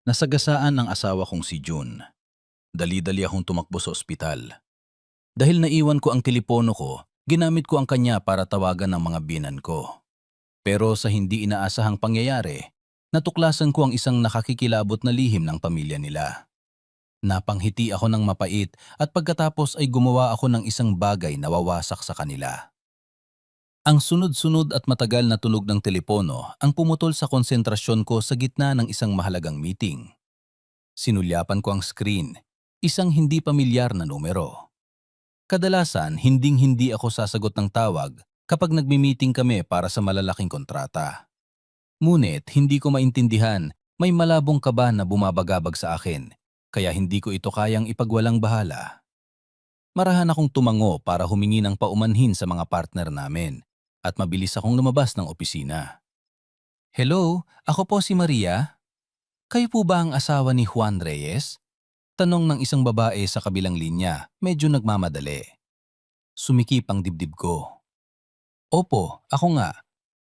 Nasagasaan ng asawa kong si June. Dali-dali akong tumakbo sa ospital. Dahil naiwan ko ang telepono ko, ginamit ko ang kanya para tawagan ng mga binan ko. Pero sa hindi inaasahang pangyayari, natuklasan ko ang isang nakakikilabot na lihim ng pamilya nila. Napanghiti ako ng mapait at pagkatapos ay gumawa ako ng isang bagay na wawasak sa kanila. Ang sunod-sunod at matagal na tunog ng telepono ang pumutol sa konsentrasyon ko sa gitna ng isang mahalagang meeting. Sinulyapan ko ang screen, isang hindi pamilyar na numero. Kadalasan, hinding-hindi ako sasagot ng tawag kapag nagmi-meeting kami para sa malalaking kontrata. Ngunit hindi ko maintindihan, may malabong kaba na bumabagabag sa akin, kaya hindi ko ito kayang ipagwalang bahala. Marahan akong tumango para humingi ng paumanhin sa mga partner namin at mabilis akong lumabas ng opisina. Hello, ako po si Maria. Kayo po ba ang asawa ni Juan Reyes? Tanong ng isang babae sa kabilang linya, medyo nagmamadali. Sumikip ang dibdib ko. Opo, ako nga.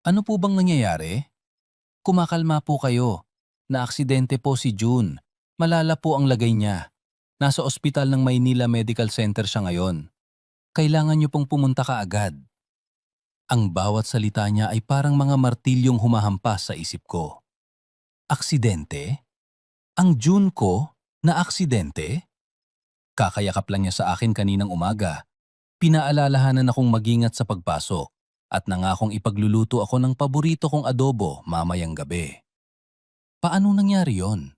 Ano po bang nangyayari? Kumakalma po kayo. Naaksidente po si June. Malala po ang lagay niya. Nasa ospital ng Maynila Medical Center siya ngayon. Kailangan niyo pong pumunta kaagad. Ang bawat salita niya ay parang mga martilyong humahampas sa isip ko. Aksidente? Ang June ko na aksidente? Kakayakap lang niya sa akin kaninang umaga. Pinaalalahanan akong magingat sa pagpasok at nangakong ipagluluto ako ng paborito kong adobo mamayang gabi. Paano nangyari yon?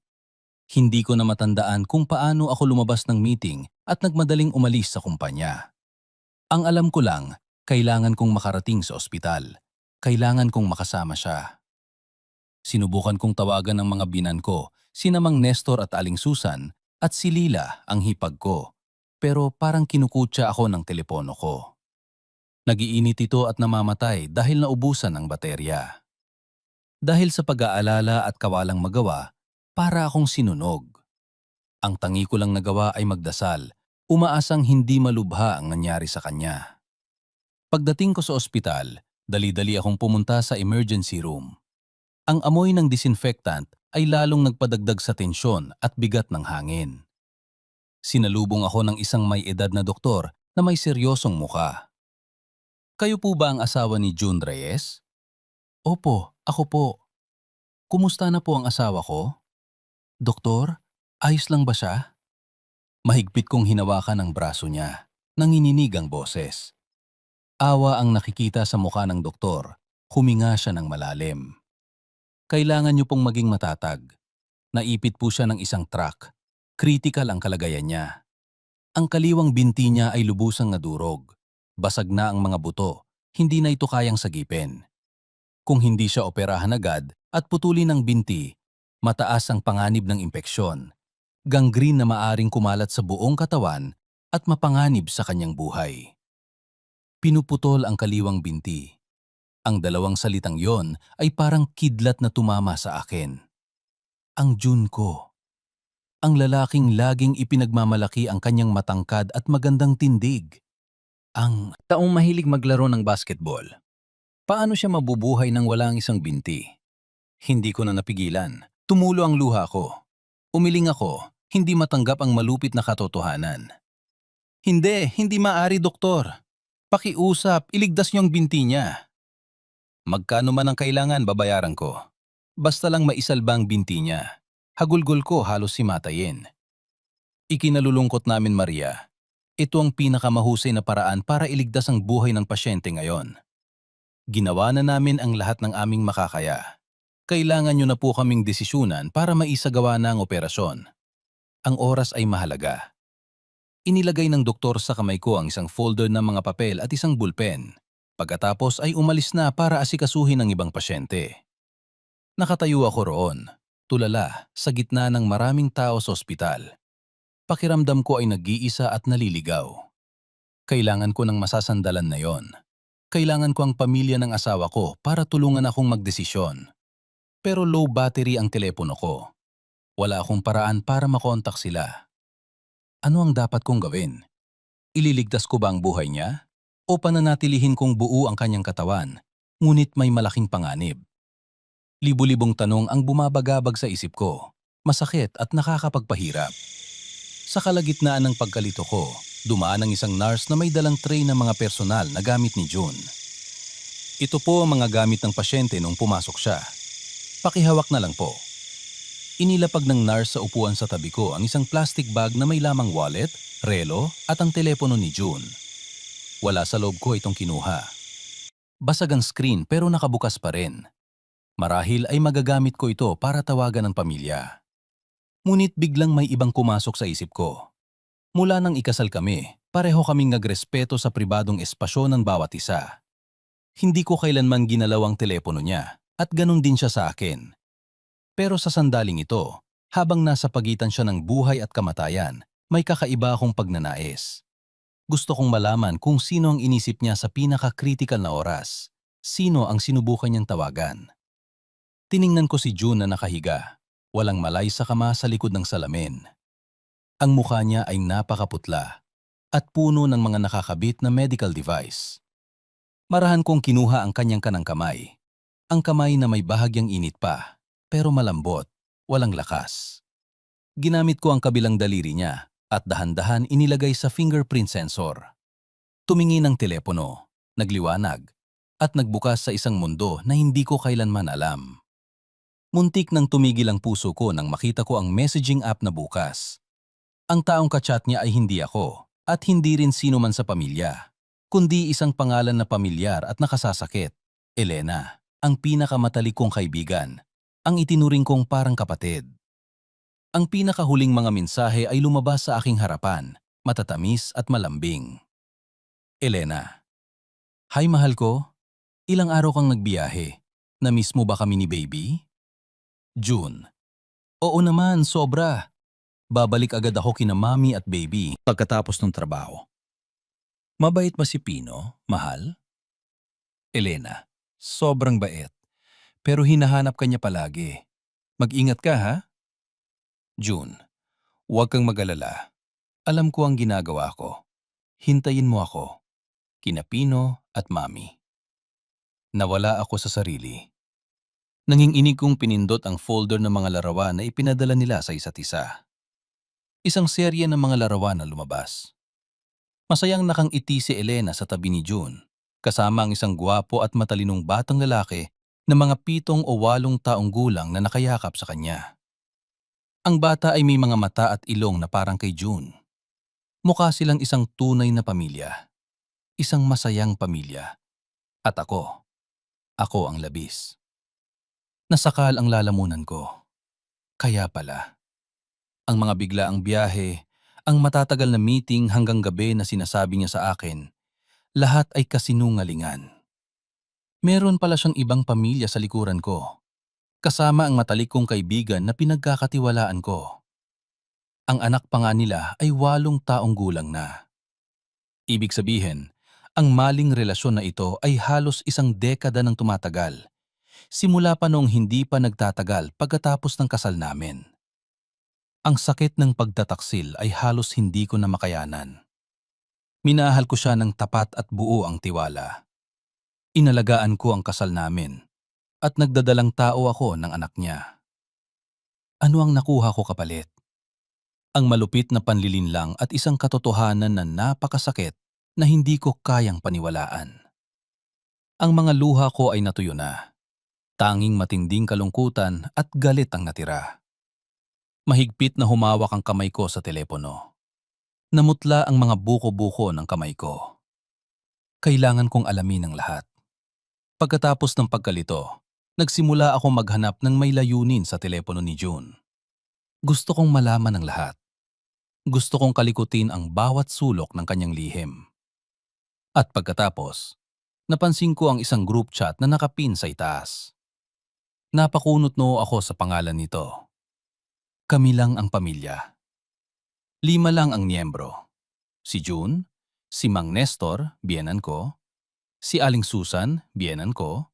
Hindi ko na matandaan kung paano ako lumabas ng meeting at nagmadaling umalis sa kumpanya. Ang alam ko lang, kailangan kong makarating sa ospital. Kailangan kong makasama siya. Sinubukan kong tawagan ng mga binan ko, sina Mang Nestor at Aling Susan, at si Lila ang hipag ko. Pero parang kinukutya ako ng telepono ko. Nagiinit ito at namamatay dahil naubusan ng baterya. Dahil sa pag-aalala at kawalang magawa, para akong sinunog. Ang tangi ko lang nagawa ay magdasal, umaasang hindi malubha ang nangyari sa kanya. Pagdating ko sa ospital, dali-dali akong pumunta sa emergency room. Ang amoy ng disinfectant ay lalong nagpadagdag sa tensyon at bigat ng hangin. Sinalubong ako ng isang may edad na doktor na may seryosong muka. Kayo po ba ang asawa ni June Reyes? Opo, ako po. Kumusta na po ang asawa ko? Doktor, ayos lang ba siya? Mahigpit kong hinawakan ang braso niya. Nanginginig ang boses. Awa ang nakikita sa mukha ng doktor. Huminga siya ng malalim. Kailangan niyo pong maging matatag. Naipit po siya ng isang truck. Critical ang kalagayan niya. Ang kaliwang binti niya ay lubusang nadurog. Basag na ang mga buto. Hindi na ito kayang sagipin. Kung hindi siya operahan agad at putulin ng binti, mataas ang panganib ng impeksyon. Gangrene na maaring kumalat sa buong katawan at mapanganib sa kanyang buhay. Pinuputol ang kaliwang binti. Ang dalawang salitang yon ay parang kidlat na tumama sa akin. Ang June ko. Ang lalaking laging ipinagmamalaki ang kanyang matangkad at magandang tindig. Ang taong mahilig maglaro ng basketball. Paano siya mabubuhay nang wala ang isang binti? Hindi ko na napigilan. Tumulo ang luha ko. Umiling ako, hindi matanggap ang malupit na katotohanan. Hindi maaari, doktor. Pakiusap, iligtas niyo ang binti niya. Magkano man ang kailangan, babayaran ko. Basta lang maisalba ang binti niya. Hagulgol ko halos himatayin. Ikinalulungkot namin, Maria. Ito ang pinakamahusay na paraan para iligtas ang buhay ng pasyente ngayon. Ginawa na namin ang lahat ng aming makakaya. Kailangan niyo na po kaming desisyunan para maisagawa na ang operasyon. Ang oras ay mahalaga. Inilagay ng doktor sa kamay ko ang isang folder ng mga papel at isang bulpen. Pagkatapos ay umalis na para asikasuhin ang ibang pasyente. Nakatayo ako roon, tulala, sa gitna ng maraming tao sa ospital. Pakiramdam ko ay nag-iisa at naliligaw. Kailangan ko ng masasandalan na yon. Kailangan ko ang pamilya ng asawa ko para tulungan akong magdesisyon. Pero low battery ang telepono ko. Wala akong paraan para makontak sila. Ano ang dapat kong gawin? Ililigtas ko ba ang buhay niya? O pananatilihin kong buo ang kanyang katawan, ngunit may malaking panganib? Libu-libong tanong ang bumabagabag sa isip ko. masakit at nakakapagpahirap. Sa kalagitnaan ng pagkalito ko, dumaan ang isang nurse na may dalang tray ng mga personal na gamit ni June. Ito po ang mga gamit ng pasyente nung pumasok siya. Pakihawak na lang po. Inilapag ng nurse sa upuan sa tabi ko ang isang plastic bag na may lamang wallet, relo at ang telepono ni June. Wala sa loob ko itong kinuha. Basag ang screen pero nakabukas pa rin. Marahil ay magagamit ko ito para tawagan ng pamilya. Ngunit biglang may ibang pumasok sa isip ko. Mula nang ikasal kami, pareho kaming nagrespeto sa pribadong espasyo ng bawat isa. Hindi ko kailanman ginalaw ang telepono niya at ganun din siya sa akin. Pero sa sandaling ito, habang nasa pagitan siya ng buhay at kamatayan, may kakaiba akong pagnanais. Gusto kong malaman kung sino ang inisip niya sa pinaka-critical na oras. Sino ang sinubukan niyang tawagan. Tiningnan ko si June na nakahiga, walang malay sa kama sa likod ng salamin. Ang mukha niya ay napakaputla at puno ng mga nakakabit na medical device. Marahan kong kinuha ang kanyang kanang kamay. Ang kamay na may bahagyang init pa, pero malambot, walang lakas. Ginamit ko ang kabilang daliri niya at dahan-dahan inilagay sa fingerprint sensor. Tumingin ang telepono, nagliwanag, at nagbukas sa isang mundo na hindi ko kailanman alam. Muntik nang tumigil ang puso ko nang makita ko ang messaging app na bukas. Ang taong kachat niya ay hindi ako at hindi rin sino man sa pamilya, kundi isang pangalan na pamilyar at nakasasakit, Elena, ang pinakamatalik kong kaibigan, ang itinuring kong parang kapatid. Ang pinakahuling mga mensahe ay lumabas sa aking harapan, matatamis at malambing. Elena, Hi mahal ko, ilang araw kang nagbiyahe, na-miss mo ba kami ni baby? June, Oo naman, sobra. Babalik agad ako kina mami at baby pagkatapos ng trabaho. Mabait ba si Pino, mahal? Elena, sobrang bait. Pero hinahanap ka niya palagi. Mag-ingat ka ha? June, huwag kang mag-alala. Alam ko ang ginagawa ko. Hintayin mo ako. Kina Pino at mami. Nawala ako sa sarili. Nanginginig kong pinindot ang folder ng mga larawan na ipinadala nila sa isa't isa. Isang serye ng mga larawan na lumabas. Masayang nakangiti si Elena sa tabi ni June, kasama ang isang gwapo at matalinong batang lalaki na mga 7 o 8 taong gulang na nakayakap sa kanya. Ang bata ay may mga mata at ilong na parang kay June. Mukha silang isang tunay na pamilya, isang masayang pamilya. At ako ang labis. Nasakal ang lalamunan ko. Kaya pala, ang mga biglaang biyahe, ang matatagal na meeting hanggang gabi na sinasabi niya sa akin, lahat ay kasinungalingan. Meron pala siyang ibang pamilya sa likuran ko, kasama ang matalik kong kaibigan na pinagkakatiwalaan ko. Ang anak pa nga nila ay 8 taong gulang na. Ibig sabihin, ang maling relasyon na ito ay halos isang dekada nang tumatagal, simula pa noong hindi pa nagtatagal pagkatapos ng kasal namin. Ang sakit ng pagtataksil ay halos hindi ko na makayanan. Minahal ko siya ng tapat at buo ang tiwala. Inalagaan ko ang kasal namin at nagdadalang tao ako ng anak niya. Ano ang nakuha ko kapalit? Ang malupit na panlilinlang at isang katotohanan na napakasakit na hindi ko kayang paniwalaan. Ang mga luha ko ay natuyo na. Tanging matinding kalungkutan at galit ang natira. Mahigpit na humawak ang kamay ko sa telepono. Namutla ang mga buko-buko ng kamay ko. Kailangan kong alamin ang lahat. Pagkatapos ng pagkalito, nagsimula ako maghanap ng may layunin sa telepono ni June. Gusto kong malaman ang lahat. Gusto kong kalikutin ang bawat sulok ng kanyang lihim. At pagkatapos, napansin ko ang isang group chat na nakapin sa itaas. Napakunot noo ako sa pangalan nito. Kami lang ang pamilya. 5 lang ang miyembro. Si June, si Mang Nestor, biyenan ko, si Aling Susan, biyenan ko,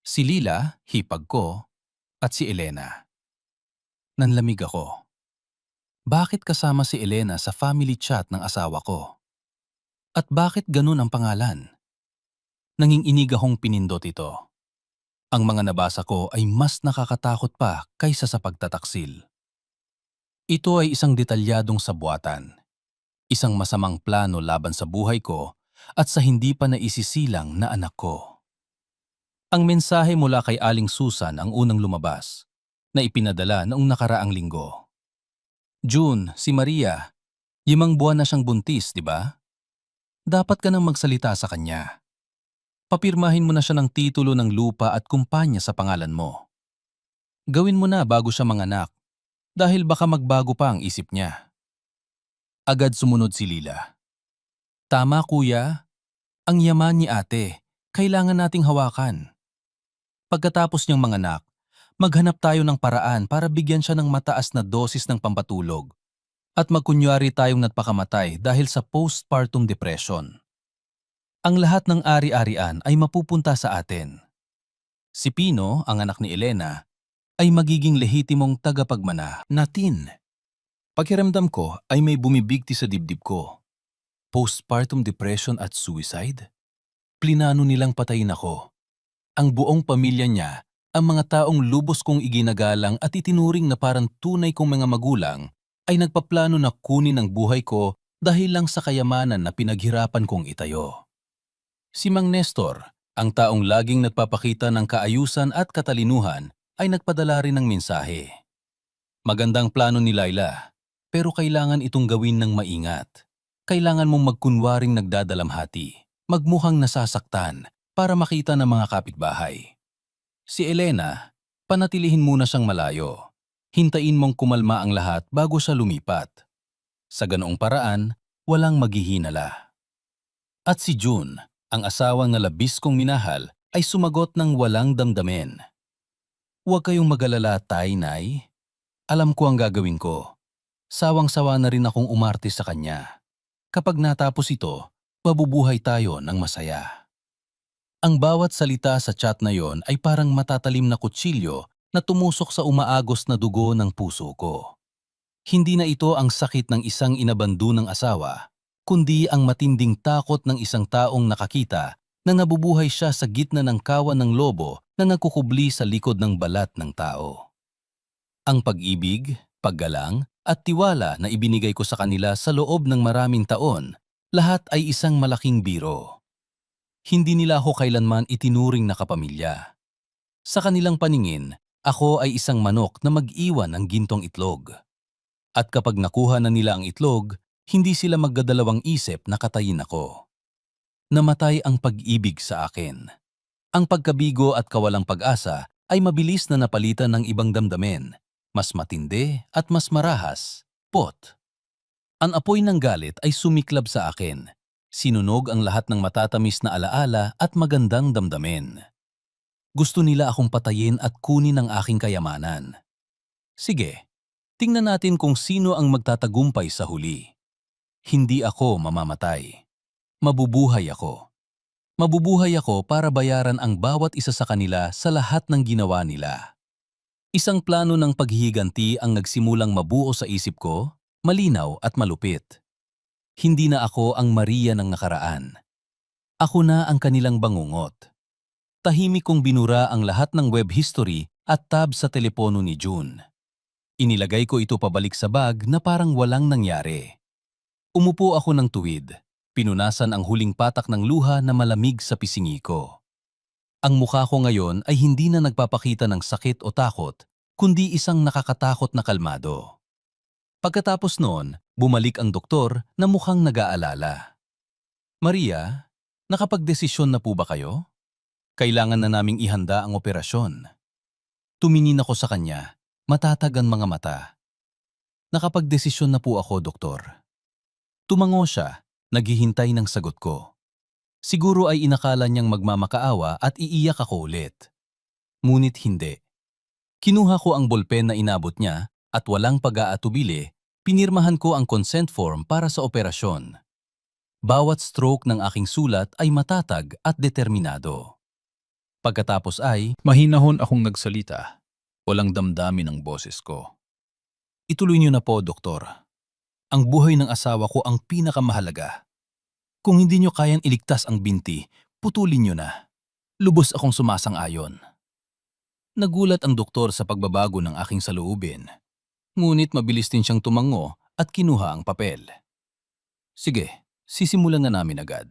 si Lila, hipag ko, at si Elena. Nanlamig ako. Bakit kasama si Elena sa family chat ng asawa ko? At bakit ganun ang pangalan? Nanginginig akong pinindot ito. Ang mga nabasa ko ay mas nakakatakot pa kaysa sa pagtataksil. Ito ay isang detalyadong sabuatan, isang masamang plano laban sa buhay ko at sa hindi pa naisisilang na anak ko. Ang mensahe mula kay Aling Susan ang unang lumabas, na ipinadala noong nakaraang linggo. June, si Maria, 5 buwan na siyang buntis, di ba? Dapat ka nang magsalita sa kanya. Papirmahin mo na siya ng titulo ng lupa at kumpanya sa pangalan mo. Gawin mo na bago siya manganak, dahil baka magbago pa ang isip niya. Agad sumunod si Lila. Tama kuya, ang yaman ni ate, kailangan nating hawakan. Pagkatapos niyang manganak, maghanap tayo ng paraan para bigyan siya ng mataas na dosis ng pampatulog at magkunyari tayong nagpakamatay dahil sa postpartum depression. Ang lahat ng ari-arian ay mapupunta sa atin. Si Pino, ang anak ni Elena, ay magiging lehitimong tagapagmana natin. Pakiramdam ko ay may bumibigti sa dibdib ko. Postpartum depression at suicide? Plinano nilang patayin ako. Ang buong pamilya niya, ang mga taong lubos kong iginagalang at itinuring na parang tunay kong mga magulang, ay nagpaplano na kunin ang buhay ko dahil lang sa kayamanan na pinaghirapan kong itayo. Si Mang Nestor, ang taong laging nagpapakita ng kaayusan at katalinuhan, ay nagpadala rin ng mensahe. Magandang plano ni Laila, pero kailangan itong gawin ng maingat. Kailangan mong magkunwaring nagdadalamhati, magmukhang nasasaktan para makita ng mga kapitbahay. Si Elena, panatilihin muna siyang malayo. Hintayin mong kumalma ang lahat bago siya lumipat. Sa ganoong paraan, walang maghihinala. At si June, ang asawang na labis kong minahal, ay sumagot ng walang damdamin. Huwag kayong mag-alala, Tay, Nay. Alam ko ang gagawin ko. Sawang-sawa na rin akong umarte sa kanya. Kapag natapos ito, mabubuhay tayo ng masaya. Ang bawat salita sa chat na yon ay parang matatalim na kutsilyo na tumusok sa umaagos na dugo ng puso ko. Hindi na ito ang sakit ng isang inabandu ng asawa, kundi ang matinding takot ng isang taong nakakita na nabubuhay siya sa gitna ng kawan ng lobo na nagkukubli sa likod ng balat ng tao. Ang pag-ibig, paggalang, at tiwala na ibinigay ko sa kanila sa loob ng maraming taon, lahat ay isang malaking biro. Hindi nila ako kailanman itinuring na kapamilya. Sa kanilang paningin, ako ay isang manok na mag-iwan ng gintong itlog. At kapag nakuha na nila ang itlog, hindi sila magdadalawang isip na katayin ako. Namatay ang pag-ibig sa akin. Ang pagkabigo at kawalang pag-asa ay mabilis na napalitan ng ibang damdamin, mas matindi at mas marahas, pot. Ang apoy ng galit ay sumiklab sa akin. Sinunog ang lahat ng matatamis na alaala at magandang damdamin. Gusto nila akong patayin at kunin ang aking kayamanan. Sige, tingnan natin kung sino ang magtatagumpay sa huli. Hindi ako mamamatay. Mabubuhay ako. Mabubuhay ako para bayaran ang bawat isa sa kanila sa lahat ng ginawa nila. Isang plano ng paghihiganti ang nagsimulang mabuo sa isip ko, malinaw at malupit. Hindi na ako ang Maria ng nakaraan. Ako na ang kanilang bangungot. Tahimik kong binura ang lahat ng web history at tab sa telepono ni June. Inilagay ko ito pabalik sa bag na parang walang nangyari. Umupo ako ng tuwid. Pinunasan ang huling patak ng luha na malamig sa pisingi ko. Ang mukha ko ngayon ay hindi na nagpapakita ng sakit o takot, kundi isang nakakatakot na kalmado. Pagkatapos noon, bumalik ang doktor na mukhang nag-aalala. Maria, nakapagdesisyon na po ba kayo? Kailangan na naming ihanda ang operasyon. Tumingin ako sa kanya, matatag ang mga mata. Nakapagdesisyon na po ako, doktor. Tumango siya, naghihintay ng sagot ko. Siguro ay inakala niyang magmamakaawa at iiyak ako ulit. Ngunit hindi. Kinuha ko ang bolpen na inabot niya at walang pag-aatubili, pinirmahan ko ang consent form para sa operasyon. Bawat stroke ng aking sulat ay matatag at determinado. Pagkatapos ay, mahinahon akong nagsalita. Walang damdamin ang boses ko. Ituloy niyo na po, doktor. Ang buhay ng asawa ko ang pinakamahalaga. Kung hindi niyo kayang iligtas ang binti, putulin niyo na. Lubos akong sumasang-ayon. Nagulat ang doktor sa pagbabago ng aking saloobin. Ngunit mabilis din siyang tumango at kinuha ang papel. Sige, sisimulan na namin agad.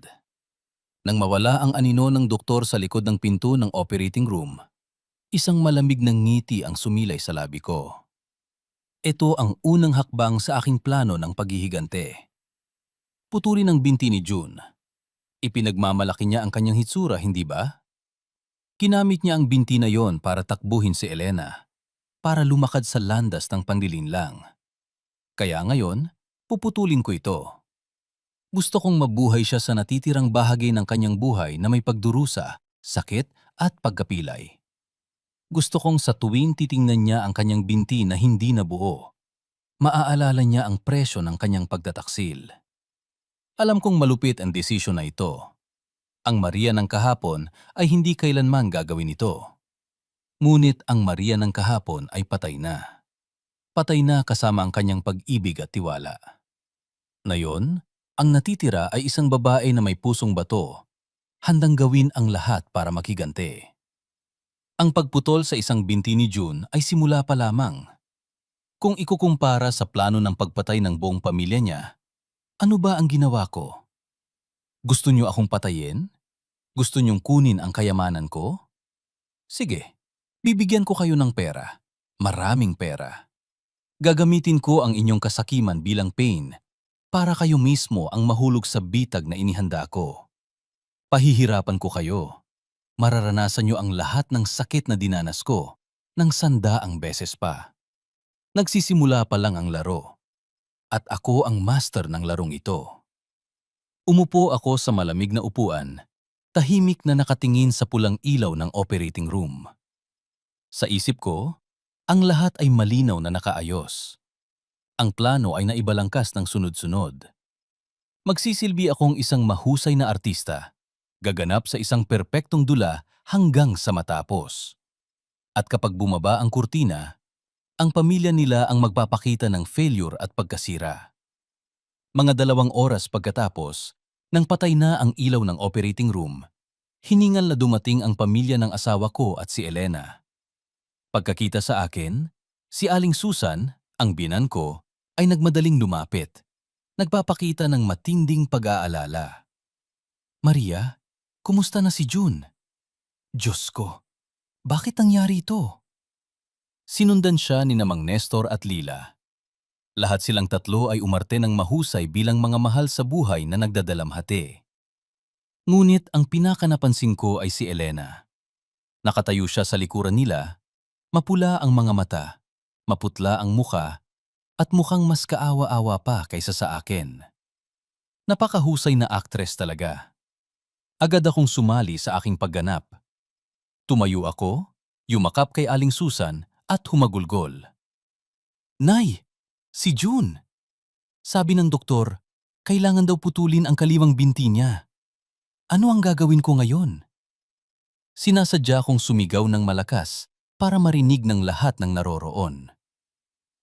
Nang mawala ang anino ng doktor sa likod ng pinto ng operating room, isang malamig na ngiti ang sumilay sa labi ko. Ito ang unang hakbang sa aking plano ng paghihigante. Putulin ang binti ni June. Ipinagmamalaki niya ang kanyang hitsura, hindi ba? Ginamit niya ang binti na yon para takbuhin si Elena, para lumakad sa landas ng panlilinlang. Kaya ngayon, puputulin ko ito. Gusto kong mabuhay siya sa natitirang bahagi ng kanyang buhay na may pagdurusa, sakit at pagkapilay. Gusto kong sa tuwing titingnan niya ang kanyang binti na hindi nabuo, maaalala niya ang presyo ng kanyang pagtataksil. Alam kong malupit ang desisyon na ito. Ang Maria ng kahapon ay hindi kailanman gagawin ito. Ngunit ang Maria ng kahapon ay patay na. Patay na kasama ang kanyang pag-ibig at tiwala. Ngayon, ang natitira ay isang babae na may pusong bato, handang gawin ang lahat para makigante. Ang pagputol sa isang binti ni June ay simula pa lamang. Kung ikukumpara sa plano ng pagpatay ng buong pamilya niya, ano ba ang ginawa ko? Gusto niyo akong patayin? Gusto niyong kunin ang kayamanan ko? Sige, bibigyan ko kayo ng pera. Maraming pera. Gagamitin ko ang inyong kasakiman bilang pain para kayo mismo ang mahulog sa bitag na inihanda ko. Pahihirapan ko kayo. Mararanasan niyo ang lahat ng sakit na dinanas ko ng 100 beses pa. Nagsisimula pa lang ang laro. At ako ang master ng larong ito. Umupo ako sa malamig na upuan, tahimik na nakatingin sa pulang ilaw ng operating room. Sa isip ko, ang lahat ay malinaw na nakaayos. Ang plano ay naibalangkas ng sunod-sunod. Magsisilbi akong isang mahusay na artista, gaganap sa isang perpektong dula hanggang sa matapos. At kapag bumaba ang kurtina, ang pamilya nila ang magpapakita ng failure at pagkasira. Mga 2 oras pagkatapos, nang patay na ang ilaw ng operating room, hiningal na dumating ang pamilya ng asawa ko at si Elena. Pagkakita sa akin, si Aling Susan, ang binan ko, ay nagmadaling lumapit. Nagpapakita ng matinding pag-aalala. Maria, kumusta na si June? Diyos ko, bakit nangyari ito? Sinundan siya ni Mang Nestor at Lila. Lahat silang tatlo ay umarte ng mahusay bilang mga mahal sa buhay na nagdadalamhati. Ngunit ang pinakanapansin ko ay si Elena. Nakatayo siya sa likuran nila, mapula ang mga mata, maputla ang muka, at mukhang mas kaawa-awa pa kaysa sa akin. Napakahusay na aktres talaga. Agad akong sumali sa aking pagganap. Tumayo ako, yumakap kay Aling Susan at humagulgol. Nay, si June! Sabi ng doktor, kailangan daw putulin ang kaliwang binti niya. Ano ang gagawin ko ngayon? Sinasadya kong sumigaw ng malakas para marinig ng lahat ng naroroon.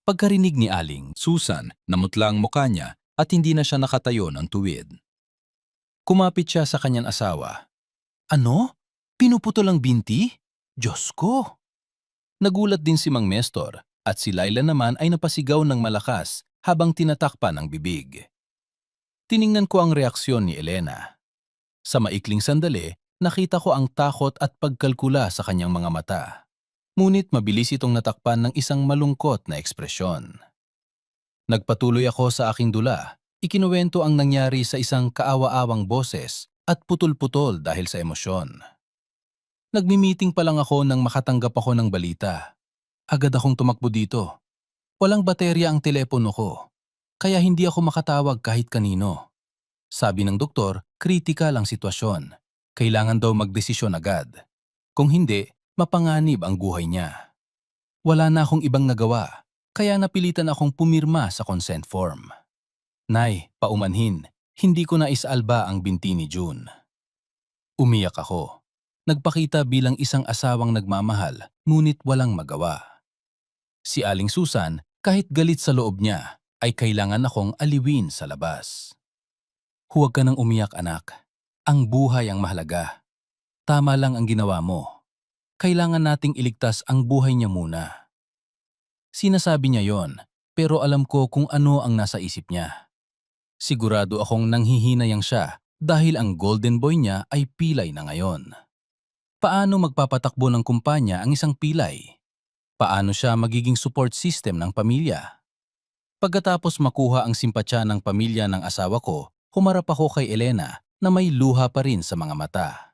Pagkarinig ni Aling Susan, namutla ang mukha niya at hindi na siya nakatayo ng tuwid. Kumapit siya sa kanyang asawa. Ano? Pinuputol ang binti? Diyos ko! Nagulat din si Mang Nestor at si Laila naman ay napasigaw ng malakas habang tinatakpan ang bibig. Tiningnan ko ang reaksyon ni Elena. Sa maikling sandali, nakita ko ang takot at pagkalkula sa kanyang mga mata. Ngunit mabilis itong natakpan ng isang malungkot na ekspresyon. Nagpatuloy ako sa aking dula. Ikinuwento ang nangyari sa isang kaawa-awang boses at putol-putol dahil sa emosyon. Nagmi-meeting pa lang ako nang makatanggap ako ng balita. Agad akong tumakbo dito. Walang baterya ang telepono ko, kaya hindi ako makatawag kahit kanino. Sabi ng doktor, kritikal ang sitwasyon. Kailangan daw magdesisyon agad. Kung hindi, mapanganib ang buhay niya. Wala na akong ibang nagawa, kaya napilitan akong pumirma sa consent form. Nay, paumanhin, hindi ko naisalba ang binti ni June. Umiyak ako. Nagpakita bilang isang asawang nagmamahal, ngunit walang magawa. Si Aling Susan, kahit galit sa loob niya, ay kailangan akong aliwin sa labas. Huwag ka nang umiyak, anak. Ang buhay ang mahalaga. Tama lang ang ginawa mo. Kailangan nating iligtas ang buhay niya muna. Sinasabi niya yon pero alam ko kung ano ang nasa isip niya. Sigurado akong nanghihinayang siya dahil ang golden boy niya ay pilay na ngayon. Paano magpapatakbo ng kumpanya ang isang pilay? Paano siya magiging support system ng pamilya? Pagkatapos makuha ang simpatya ng pamilya ng asawa ko, humarap ako kay Elena na may luha pa rin sa mga mata.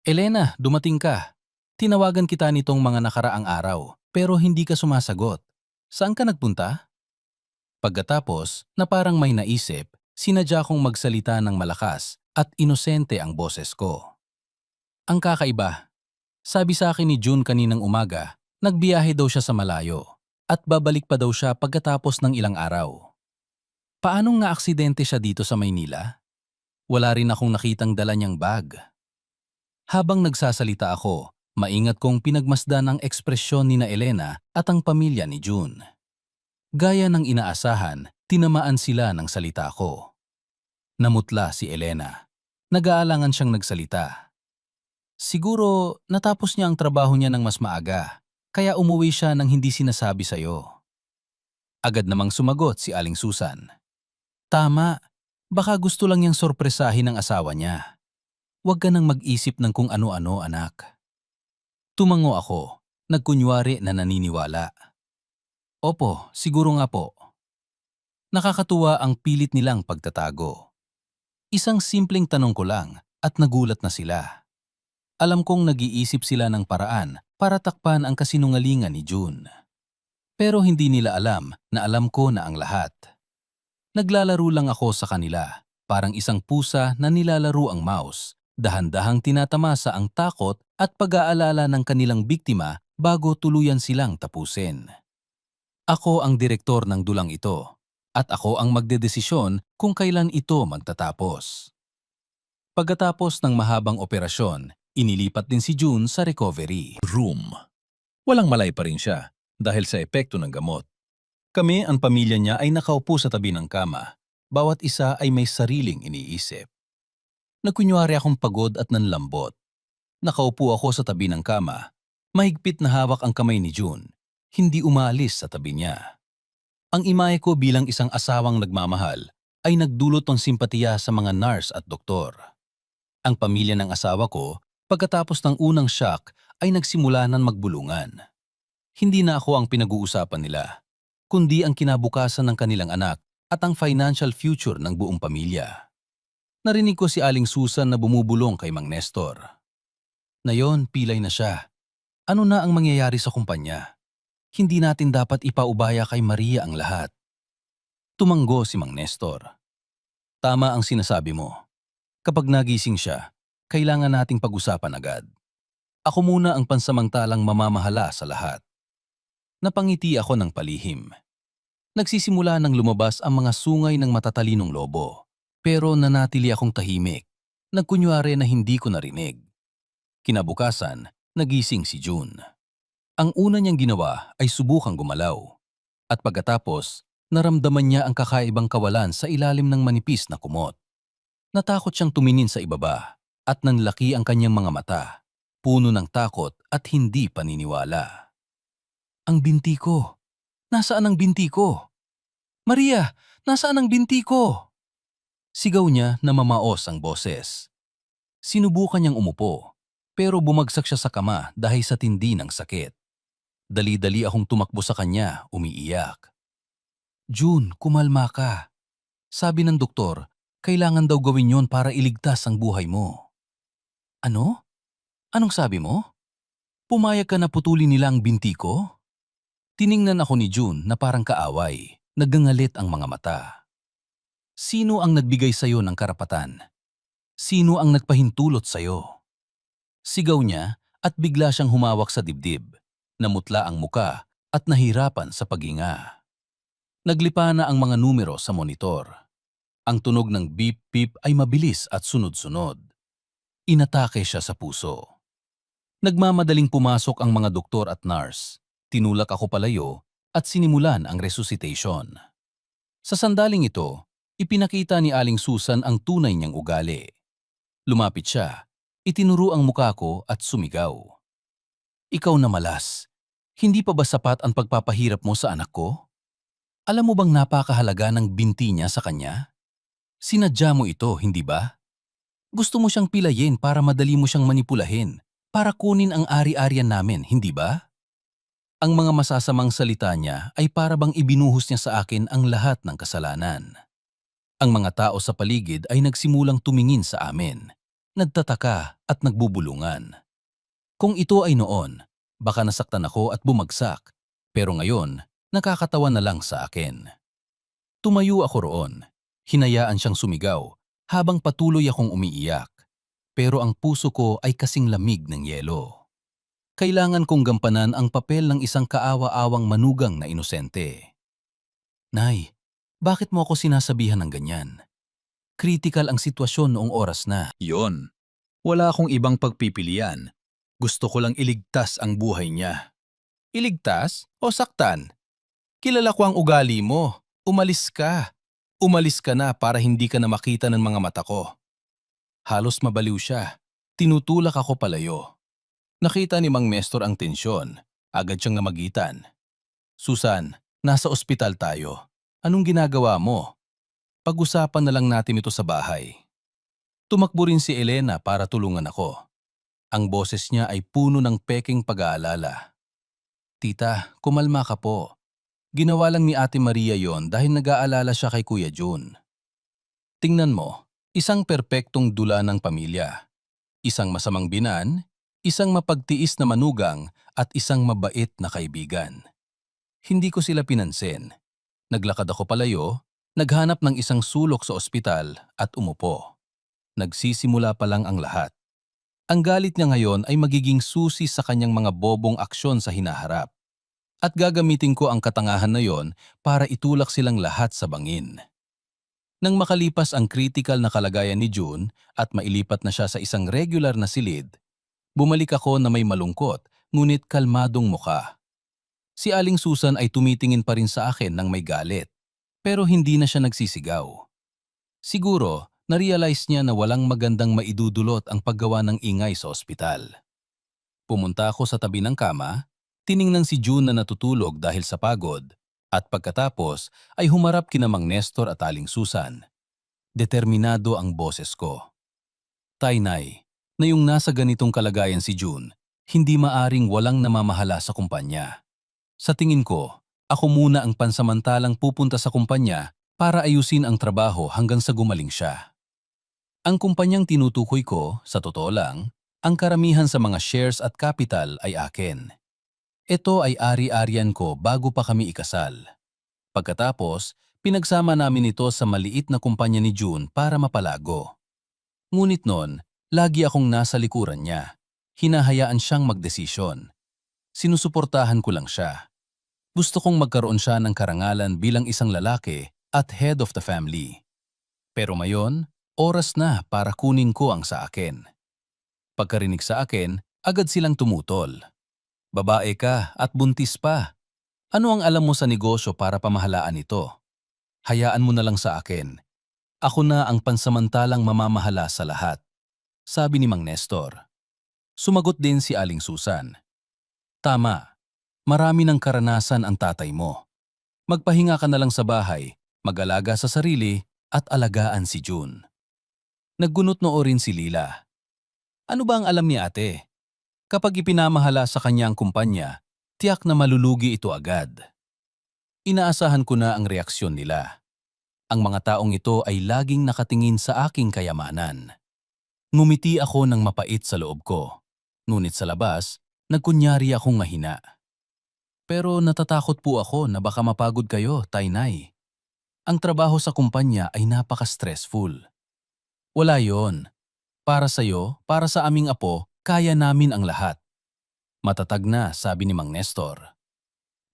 Elena, dumating ka. Tinawagan kita nitong mga nakaraang araw, pero hindi ka sumasagot. Saan ka nagpunta? Pagkatapos, na parang may naisip, sinadya kong magsalita ng malakas at inosente ang boses ko. Ang kakaiba, sabi sa akin ni June kaninang umaga, nagbiyahe daw siya sa malayo at babalik pa daw siya pagkatapos ng ilang araw. Paanong nga-aksidente siya dito sa Maynila? Wala rin akong nakitang dala niyang bag. Habang nagsasalita ako, maingat kong pinagmasdan ang ekspresyon ni na Elena at ang pamilya ni June. Gaya ng inaasahan, tinamaan sila ng salita ko. Namutla si Elena. Nag-aalangan siyang nagsalita. Siguro natapos niya ang trabaho niya ng mas maaga, kaya umuwi siya nang hindi sinasabi sa'yo. Agad namang sumagot si Aling Susan. Tama, baka gusto lang niyang sorpresahin ng asawa niya. Huwag ka nang mag-isip ng kung ano-ano, anak. Tumango ako, nagkunwari na naniniwala. Opo, siguro nga po. Nakakatuwa ang pilit nilang pagtatago. Isang simpleng tanong ko lang at nagulat na sila. Alam kong nag-iisip sila ng paraan para takpan ang kasinungalingan ni June. Pero hindi nila alam na alam ko na ang lahat. Naglalaro lang ako sa kanila, parang isang pusa na nilalaro ang mouse, dahan-dahang tinatamasa ang takot at pag-aalala ng kanilang biktima bago tuluyan silang tapusin. Ako ang direktor ng dulang ito, at ako ang magdedesisyon kung kailan ito magtatapos. Pagkatapos ng mahabang operasyon, inilipat din si June sa recovery room. Walang malay pa rin siya dahil sa epekto ng gamot. Kami, ang pamilya niya, ay nakaupo sa tabi ng kama. Bawat isa ay may sariling iniisip. Nagkunwari akong pagod at nanlambot. Nakaupo ako sa tabi ng kama. Mahigpit na hawak ang kamay ni June. Hindi umaalis sa tabi niya. Ang imahe ko bilang isang asawang nagmamahal ay nagdulot ng simpatiya sa mga nurse at doktor. Ang pamilya ng asawa ko, pagkatapos ng unang shock, ay nagsimula ng magbulungan. Hindi na ako ang pinag-uusapan nila, kundi ang kinabukasan ng kanilang anak at ang financial future ng buong pamilya. Narinig ko si Aling Susan na bumubulong kay Mang Nestor. Nayon, pilay na siya. Ano na ang mangyayari sa kumpanya? Hindi natin dapat ipaubaya kay Maria ang lahat. Tumanggo si Mang Nestor. Tama ang sinasabi mo. Kapag nagising siya, kailangan nating pag-usapan agad. Ako muna ang pansamantalang mamamahala sa lahat. Napangiti ako ng palihim. Nagsisimula nang lumabas ang mga sungay ng matatalinong lobo, pero nanatili akong tahimik. Nagkunwari na hindi ko narinig. Kinabukasan, nagising si June. Ang una niyang ginawa ay subukang gumalaw. At pagkatapos, naramdaman niya ang kakaibang kawalan sa ilalim ng manipis na kumot. Natakot siyang tumingin sa ibaba at nanlaki ang kanyang mga mata, puno ng takot at hindi paniniwala. Ang binti ko! Nasaan ang binti ko? Maria! Nasaan ang binti ko? Sigaw niya na mamaos ang boses. Sinubukan niyang umupo, pero bumagsak siya sa kama dahil sa tindi ng sakit. Dali-dali akong tumakbo sa kanya, umiiyak. June, kumalma ka. Sabi ng doktor, kailangan daw gawin yon para iligtas ang buhay mo. Ano? Anong sabi mo? Pumayag ka na putulin nila ang binti ko? Tiningnan ako ni June na parang kaaway, nagangalit ang mga mata. Sino ang nagbigay sa'yo ng karapatan? Sino ang nagpahintulot sa'yo? Sigaw niya at bigla siyang humawak sa dibdib. Namutla ang muka at nahirapan sa paghinga. Naglipa na ang mga numero sa monitor. Ang tunog ng beep-beep ay mabilis at sunod-sunod. Inatake siya sa puso. Nagmamadaling pumasok ang mga doktor at nurse. Tinulak ako palayo at sinimulan ang resuscitation. Sa sandaling ito, ipinakita ni Aling Susan ang tunay niyang ugali. Lumapit siya, itinuro ang muka ko at sumigaw. Ikaw na malas, hindi pa ba sapat ang pagpapahirap mo sa anak ko? Alam mo bang napakahalaga ng binti niya sa kanya? Sinadya mo ito, hindi ba? Gusto mo siyang pilayin para madali mo siyang manipulahin, para kunin ang ari-arian namin, hindi ba? Ang mga masasamang salita niya ay para bang ibinuhos niya sa akin ang lahat ng kasalanan. Ang mga tao sa paligid ay nagsimulang tumingin sa amin, nagtataka at nagbubulungan. Kung ito ay noon, baka nasaktan ako at bumagsak, pero ngayon, nakakatawa na lang sa akin. Tumayo ako roon, hinayaan siyang sumigaw, habang patuloy akong umiiyak. Pero ang puso ko ay kasing lamig ng yelo. Kailangan kong gampanan ang papel ng isang kaawa-awang manugang na inosente. Nay, bakit mo ako sinasabihan ng ganyan? Critical ang sitwasyon noong oras na. Yon, wala akong ibang pagpipilian. Gusto ko lang iligtas ang buhay niya. Iligtas o saktan? Kilala ko ang ugali mo. Umalis ka. Umalis ka na para hindi ka na makita ng mga mata ko. Halos mabaliw siya. Tinutulak ako palayo. Nakita ni Mang Nestor ang tensyon. Agad siyang namagitan. Susan, nasa ospital tayo. Anong ginagawa mo? Pag-usapan na lang natin ito sa bahay. Tumakbo rin si Elena para tulungan ako. Ang boses niya ay puno ng peking pag-aalala. Tita, kumalma ka po. Ginawa lang ni Ate Maria yon dahil nag-aalala siya kay Kuya June. Tingnan mo, isang perpektong dula ng pamilya. Isang masamang binan, isang mapagtiis na manugang at isang mabait na kaibigan. Hindi ko sila pinansin. Naglakad ako palayo, naghanap ng isang sulok sa ospital at umupo. Nagsisimula pa lang ang lahat. Ang galit niya ngayon ay magiging susi sa kanyang mga bobong aksyon sa hinaharap. At gagamitin ko ang katangahan na yon para itulak silang lahat sa bangin. Nang makalipas ang critical na kalagayan ni June at mailipat na siya sa isang regular na silid, bumalik ako na may malungkot ngunit kalmadong muka. Si Aling Susan ay tumitingin pa rin sa akin ng may galit, pero hindi na siya nagsisigaw. Siguro, na-realize niya na walang magandang maidudulot ang paggawa ng ingay sa ospital. Pumunta ako sa tabi ng kama, tiningnan si June na natutulog dahil sa pagod, at pagkatapos ay humarap kina Mang Nestor at Aling Susan. Determinado ang boses ko. Tainay, na yung nasa ganitong kalagayan si June, hindi maaring walang namamahala sa kumpanya. Sa tingin ko, ako muna ang pansamantalang pupunta sa kumpanya para ayusin ang trabaho hanggang sa gumaling siya. Ang kumpanyang tinutukoy ko, sa totoo lang, ang karamihan sa mga shares at capital ay akin. Ito ay ari-arian ko bago pa kami ikasal. Pagkatapos, pinagsama namin ito sa maliit na kumpanya ni June para mapalago. Ngunit noon, lagi akong nasa likuran niya. Hinahayaan siyang magdesisyon. Sinusuportahan ko lang siya. Gusto kong magkaroon siya ng karangalan bilang isang lalaki at head of the family. Pero ngayon, oras na para kunin ko ang sa akin. Pagkarinig sa akin, agad silang tumutol. Babae ka at buntis pa. Ano ang alam mo sa negosyo para pamahalaan ito? Hayaan mo na lang sa akin. Ako na ang pansamantalang mamamahala sa lahat, sabi ni Mang Nestor. Sumagot din si Aling Susan. Tama, marami ng karanasan ang tatay mo. Magpahinga ka na lang sa bahay, mag-alaga sa sarili at alagaan si June. Naggunot noo rin si Lila. Ano ba ang alam ni ate? Kapag ipinamahala sa kanya ang kumpanya, tiyak na malulugi ito agad. Inaasahan ko na ang reaksyon nila. Ang mga taong ito ay laging nakatingin sa aking kayamanan. Ngumiti ako ng mapait sa loob ko. Ngunit sa labas, nagkunyari akong mahina. Pero natatakot po ako na baka mapagod kayo, Tainay. Ang trabaho sa kumpanya ay napaka-stressful. Wala yon. Para sa'yo, para sa aming apo, kaya namin ang lahat. Matatag na, sabi ni Mang Nestor.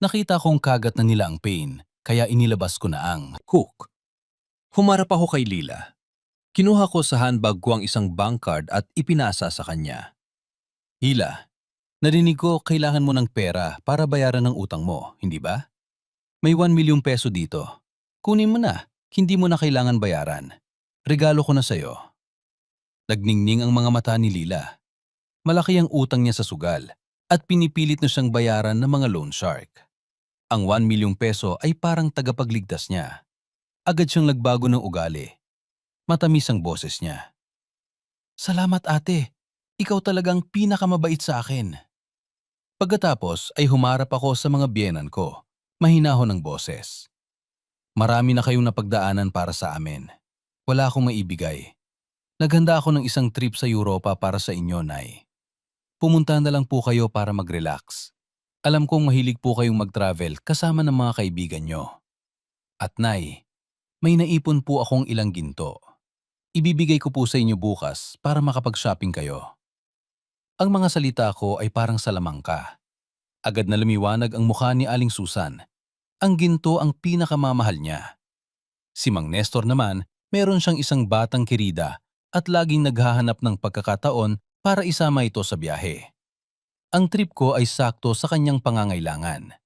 Nakita kong kagat na nila ang pain, kaya inilabas ko na ang hook. Humarap ako kay Lila. Kinuha ko sa handbag ko ang isang bank card at ipinasa sa kanya. Lila, narinig ko kailangan mo ng pera para bayaran ang utang mo, hindi ba? May 1 milyong peso dito. Kunin mo na, hindi mo na kailangan bayaran. Regalo ko na sa'yo. Nagningning ang mga mata ni Lila. Malaki ang utang niya sa sugal at pinipilit na siyang bayaran ng mga loan shark. Ang 1 milyong peso ay parang tagapagligtas niya. Agad siyang nagbago ng ugali. Matamis ang boses niya. Salamat ate. Ikaw talagang pinakamabait sa akin. Pagkatapos ay humarap ako sa mga biyenan ko. Mahinahon ang boses. Marami na kayong napagdaanan para sa amin. Wala akong maibigay. Naghanda ako ng isang trip sa Europa para sa inyo, Nay. Pumunta na lang po kayo para mag-relax. Alam kong mahilig po kayong mag-travel kasama ng mga kaibigan nyo. At Nay, may naipon po akong ilang ginto. Ibibigay ko po sa inyo bukas para makapag-shopping kayo. Ang mga salita ko ay parang salamangka. Agad na lumiwanag ang mukha ni Aling Susan. Ang ginto ang pinakamamahal niya. Si Mang Nestor naman, meron siyang isang batang kirida at laging naghahanap ng pagkakataon para isama ito sa biyahe. Ang trip ko ay sakto sa kanyang pangangailangan.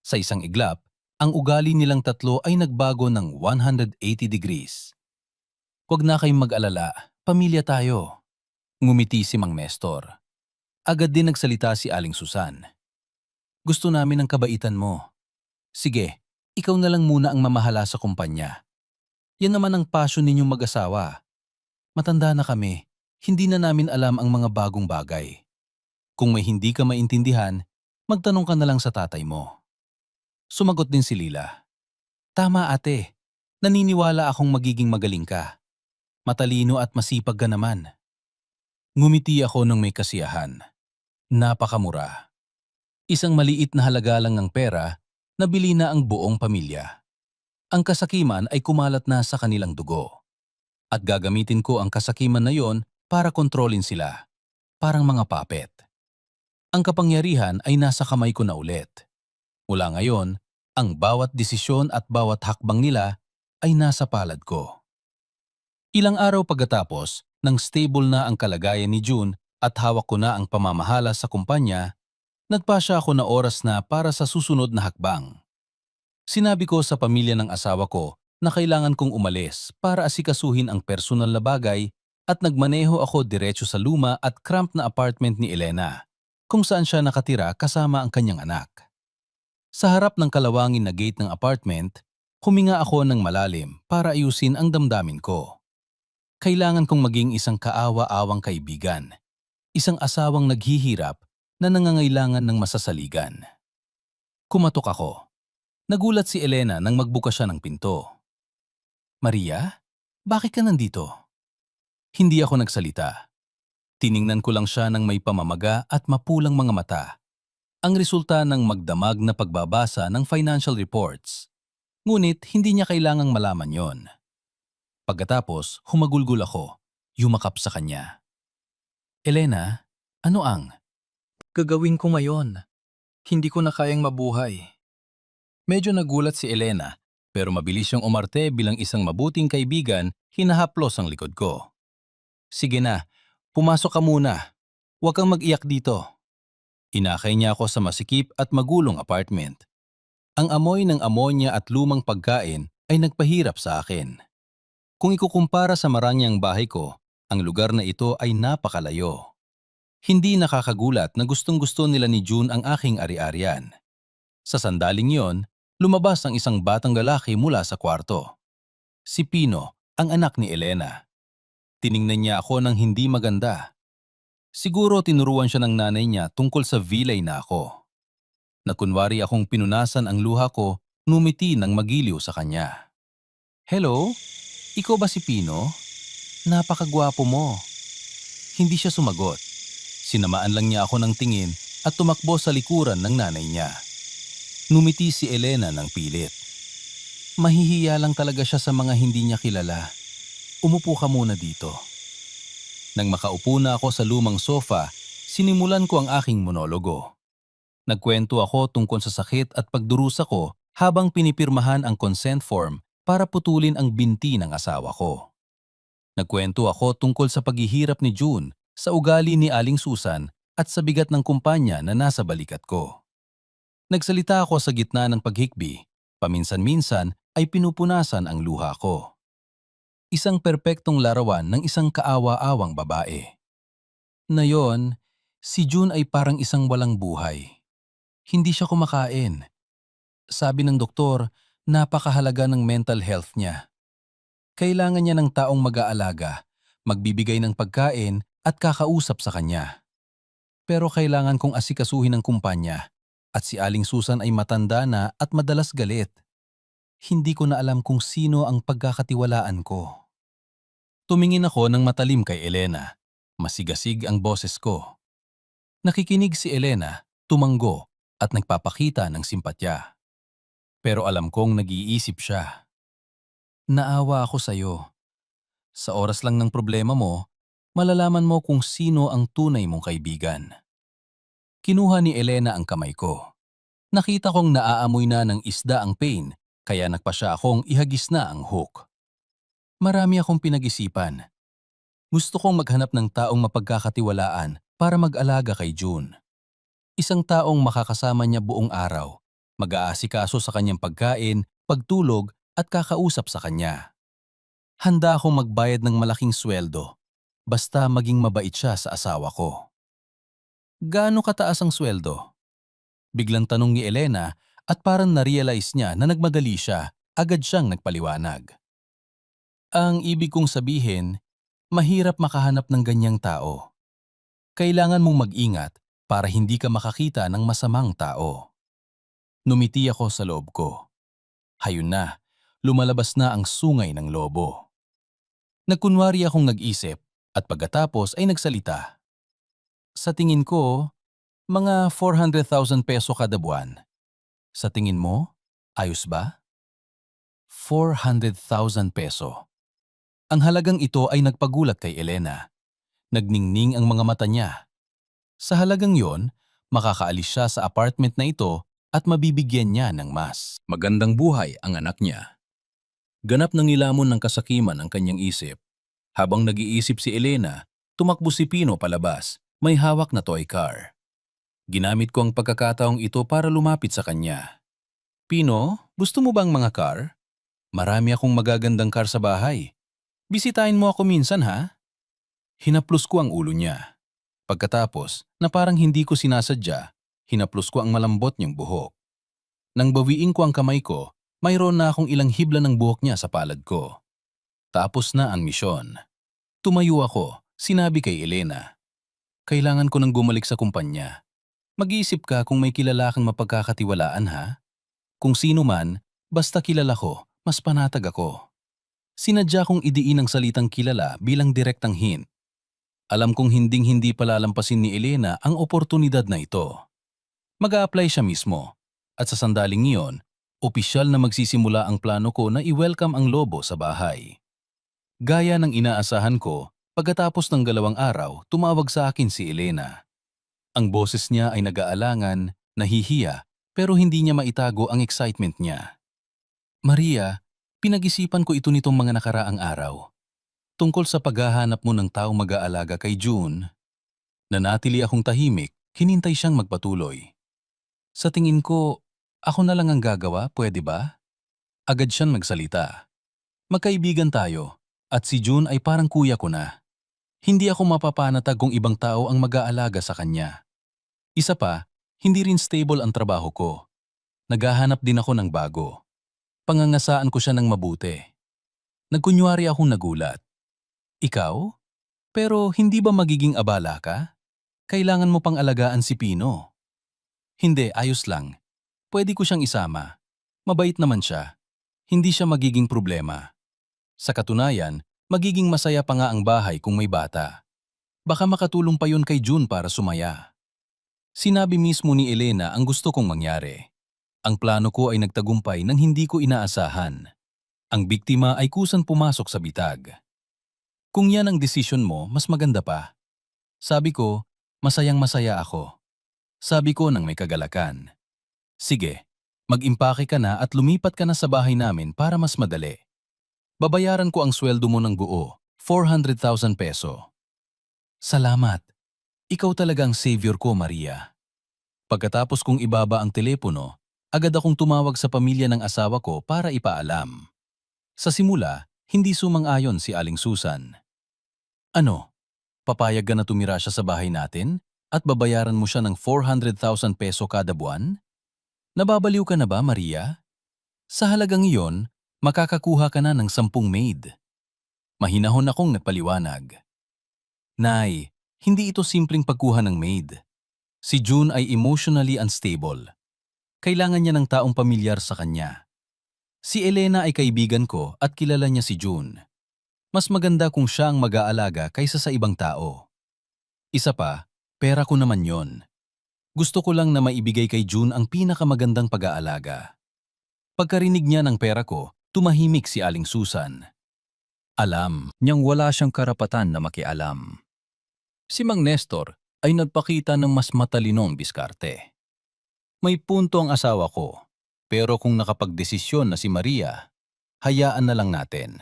Sa isang iglap, ang ugali nilang tatlo ay nagbago ng 180 degrees. Huwag na kayong mag-alala, pamilya tayo. Ngumiti si Mang Nestor. Agad din nagsalita si Aling Susan. Gusto namin ang kabaitan mo. Sige, ikaw na lang muna ang mamahala sa kumpanya. Yan naman ang passion ninyong mag-asawa. Matanda na kami, hindi na namin alam ang mga bagong bagay. Kung may hindi ka maintindihan, magtanong ka na lang sa tatay mo. Sumagot din si Lila. Tama ate, naniniwala akong magiging magaling ka. Matalino at masipag ka naman. Ngumiti ako ng may kasiyahan. Napakamura. Isang maliit na halaga lang ng pera, nabili na ang buong pamilya. Ang kasakiman ay kumalat na sa kanilang dugo. At gagamitin ko ang kasakiman na yon para kontrolin sila, parang mga puppet. Ang kapangyarihan ay nasa kamay ko na ulit. Mula ngayon, ang bawat desisyon at bawat hakbang nila ay nasa palad ko. Ilang araw pagkatapos, nang stable na ang kalagayan ni June at hawak ko na ang pamamahala sa kumpanya, nagpasya ako na oras na para sa susunod na hakbang. Sinabi ko sa pamilya ng asawa ko na kailangan kong umalis para asikasuhin ang personal na bagay at nagmaneho ako diretso sa luma at cramped na apartment ni Elena, kung saan siya nakatira kasama ang kanyang anak. Sa harap ng kalawangin na gate ng apartment, huminga ako ng malalim para ayusin ang damdamin ko. Kailangan kong maging isang kaawa-awang kaibigan, isang asawang naghihirap na nangangailangan ng masasaligan. Kumatok ako. Nagulat si Elena nang magbukas siya ng pinto. Maria, bakit ka nandito? Hindi ako nagsalita. Tiningnan ko lang siya ng may pamamaga at mapulang mga mata. Ang resulta ng magdamag na pagbabasa ng financial reports. Ngunit hindi niya kailangang malaman yon. Pagkatapos, humagulgol ako, yumakap sa kanya. Elena, ano ang gagawin ko ngayon? Hindi ko na kayang mabuhay. Medyo nagulat si Elena, pero mabilis siyang umarte bilang isang mabuting kaibigan, hinahaplos ang likod ko. Sige na, pumasok ka muna. Huwag kang mag-iyak dito. Inakay niya ako sa masikip at magulong apartment. Ang amoy ng amonya at lumang pagkain ay nagpahirap sa akin. Kung ikukumpara sa maranyang bahay ko, ang lugar na ito ay napakalayo. Hindi nakakagulat na gustong-gusto nila ni June ang aking ari-arian. Sa sandaling yon, lumabas ang isang batang lalaki mula sa kwarto. Si Pino, ang anak ni Elena. Tiningnan niya ako ng hindi maganda. Siguro tinuruan siya ng nanay niya tungkol sa vilay na ako. Nakunwari akong pinunasan ang luha ko, ngumiti ng magiliw sa kanya. Hello? Ikaw ba si Pino? Napakagwapo mo. Hindi siya sumagot. Sinamaan lang niya ako ng tingin at tumakbo sa likuran ng nanay niya. Ngumiti si Elena ng pilit. Mahihiya lang talaga siya sa mga hindi niya kilala. Umupo ka muna dito. Nang makaupo na ako sa lumang sofa, sinimulan ko ang aking monologo. Nagkwento ako tungkol sa sakit at pagdurusa ko habang pinipirmahan ang consent form para putulin ang binti ng asawa ko. Nagkwento ako tungkol sa paghihirap ni June, sa ugali ni Aling Susan at sa bigat ng kumpanya na nasa balikat ko. Nagsalita ako sa gitna ng paghikbi, paminsan-minsan ay pinupunasan ang luha ko. Isang perpektong larawan ng isang kaawa-awang babae. Ngayon, si June ay parang isang walang buhay. Hindi siya kumakain. Sabi ng doktor, napakahalaga ng mental health niya. Kailangan niya ng taong mag-aalaga, magbibigay ng pagkain at kakausap sa kanya. Pero kailangan kong asikasuhin ng kumpanya at si Aling Susan ay matanda na at madalas galit. Hindi ko na alam kung sino ang pagkakatiwalaan ko. Tumingin ako ng matalim kay Elena. Masigasig ang boses ko. Nakikinig si Elena, tumanggo at nagpapakita ng simpatya. Pero alam kong nag-iisip siya. Naawa ako sa'yo. Sa oras lang ng problema mo, malalaman mo kung sino ang tunay mong kaibigan. Kinuha ni Elena ang kamay ko. Nakita kong naaamoy na ng isda ang pain, kaya nagpasya akong ihagis na ang hook. Marami akong pinag-isipan. Gusto kong maghanap ng taong mapagkakatiwalaan para mag-alaga kay June. Isang taong makakasama niya buong araw, mag-aasikaso sa kanyang pagkain, pagtulog at kakausap sa kanya. Handa akong magbayad ng malaking sweldo, basta maging mabait siya sa asawa ko. Gaano kataas ang sweldo? Biglang tanong ni Elena at parang na-realize niya na nagmadali siya, agad siyang nagpaliwanag. Ang ibig kong sabihin, mahirap makahanap ng ganyang tao. Kailangan mong mag-ingat para hindi ka makakita ng masamang tao. Numiti ako sa loob ko. Hayun na, lumalabas na ang sungay ng lobo. Nagkunwari akong nag-isip at pagkatapos ay nagsalita. Sa tingin ko, mga 400,000 peso kada buwan. Sa tingin mo, ayos ba? 400,000 peso. Ang halagang ito ay nagpagulat kay Elena. Nagningning ang mga mata niya. Sa halagang yon, makakaalis siya sa apartment na ito at mabibigyan niya ng mas. Magandang buhay ang anak niya. Ganap ng nilamon ng kasakiman ang kanyang isip. Habang nag-iisip si Elena, tumakbo si Pino palabas, may hawak na toy car. Ginamit ko ang pagkakataong ito para lumapit sa kanya. Pino, gusto mo bang mga car? Marami akong magagandang car sa bahay. Bisitahin mo ako minsan ha? Hinaplos ko ang ulo niya. Pagkatapos, na parang hindi ko sinasadya, hinaplos ko ang malambot niyang buhok. Nang bawiin ko ang kamay ko, mayroon na akong ilang hibla ng buhok niya sa palad ko. Tapos na ang misyon. Tumayo ako, sinabi kay Elena. Kailangan ko nang bumalik sa kumpanya. Mag-iisip ka kung may kilala kang mapagkakatiwalaan ha? Kung sino man, basta kilala ko, mas panatag ako. Sinadya kong idiin ang salitang kilala bilang direktang hint. Alam kong hinding-hindi palalampasin ni Elena ang oportunidad na ito. Mag-a-apply siya mismo. At sa sandaling iyon, opisyal na magsisimula ang plano ko na i-welcome ang lobo sa bahay. Gaya ng inaasahan ko, pagkatapos ng 2 araw, tumawag sa akin si Elena. Ang boses niya ay nag-aalangan, nahihiya, pero hindi niya maitago ang excitement niya. Maria, pinag-isipan ko ito nitong mga nakaraang araw. Tungkol sa paghahanap mo ng taong mag-aalaga kay June, nanatili akong tahimik, hinintay siyang magpatuloy. Sa tingin ko, ako na lang ang gagawa, pwede ba? Agad siyang nagsalita. Magkaibigan tayo, at si June ay parang kuya ko na. Hindi ako mapapanatag kung ibang tao ang mag-aalaga sa kanya. Isa pa, hindi rin stable ang trabaho ko. Naghahanap din ako ng bago. Pangangasaan ko siya ng mabuti. Nagkunwari akong nagulat. Ikaw? Pero hindi ba magiging abala ka? Kailangan mo pang alagaan si Pino. Hindi, ayos lang. Pwede ko siyang isama. Mabait naman siya. Hindi siya magiging problema. Sa katunayan, magiging masaya pa nga ang bahay kung may bata. Baka makatulong pa yun kay June para sumaya. Sinabi mismo ni Elena ang gusto kong mangyari. Ang plano ko ay nagtagumpay nang hindi ko inaasahan. Ang biktima ay kusang pumasok sa bitag. Kung yan ang desisyon mo, mas maganda pa. Sabi ko, masayang-masaya ako. Sabi ko nang may kagalakan. Sige, mag-impake ka na at lumipat ka na sa bahay namin para mas madali. Babayaran ko ang sweldo mo ng buo, 400,000 peso. Salamat. Ikaw talagang savior ko, Maria. Pagkatapos kong ibaba ang telepono, agad akong tumawag sa pamilya ng asawa ko para ipaalam. Sa simula, hindi sumang-ayon si Aling Susan. Ano? Papayag ka na tumira siya sa bahay natin at babayaran mo siya ng 400,000 peso kada buwan? Nababaliw ka na ba, Maria? Sa halagang iyon, makakakuha ka na ng 10 maid. Mahinahon akong nagpaliwanag. Nay, hindi ito simpleng pagkuha ng maid. Si June ay emotionally unstable. Kailangan niya ng taong pamilyar sa kanya. Si Elena ay kaibigan ko at kilala niya si June. Mas maganda kung siya ang mag-aalaga kaysa sa ibang tao. Isa pa, pera ko naman yon. Gusto ko lang na maibigay kay June ang pinakamagandang pag-aalaga. Pagkarinig niya ng pera ko, tumahimik si Aling Susan. Alam niyang wala siyang karapatan na makialam. Si Mang Nestor ay nagpakita ng mas matalinong diskarte. May punto ang asawa ko, pero kung nakapagdesisyon na si Maria, hayaan na lang natin.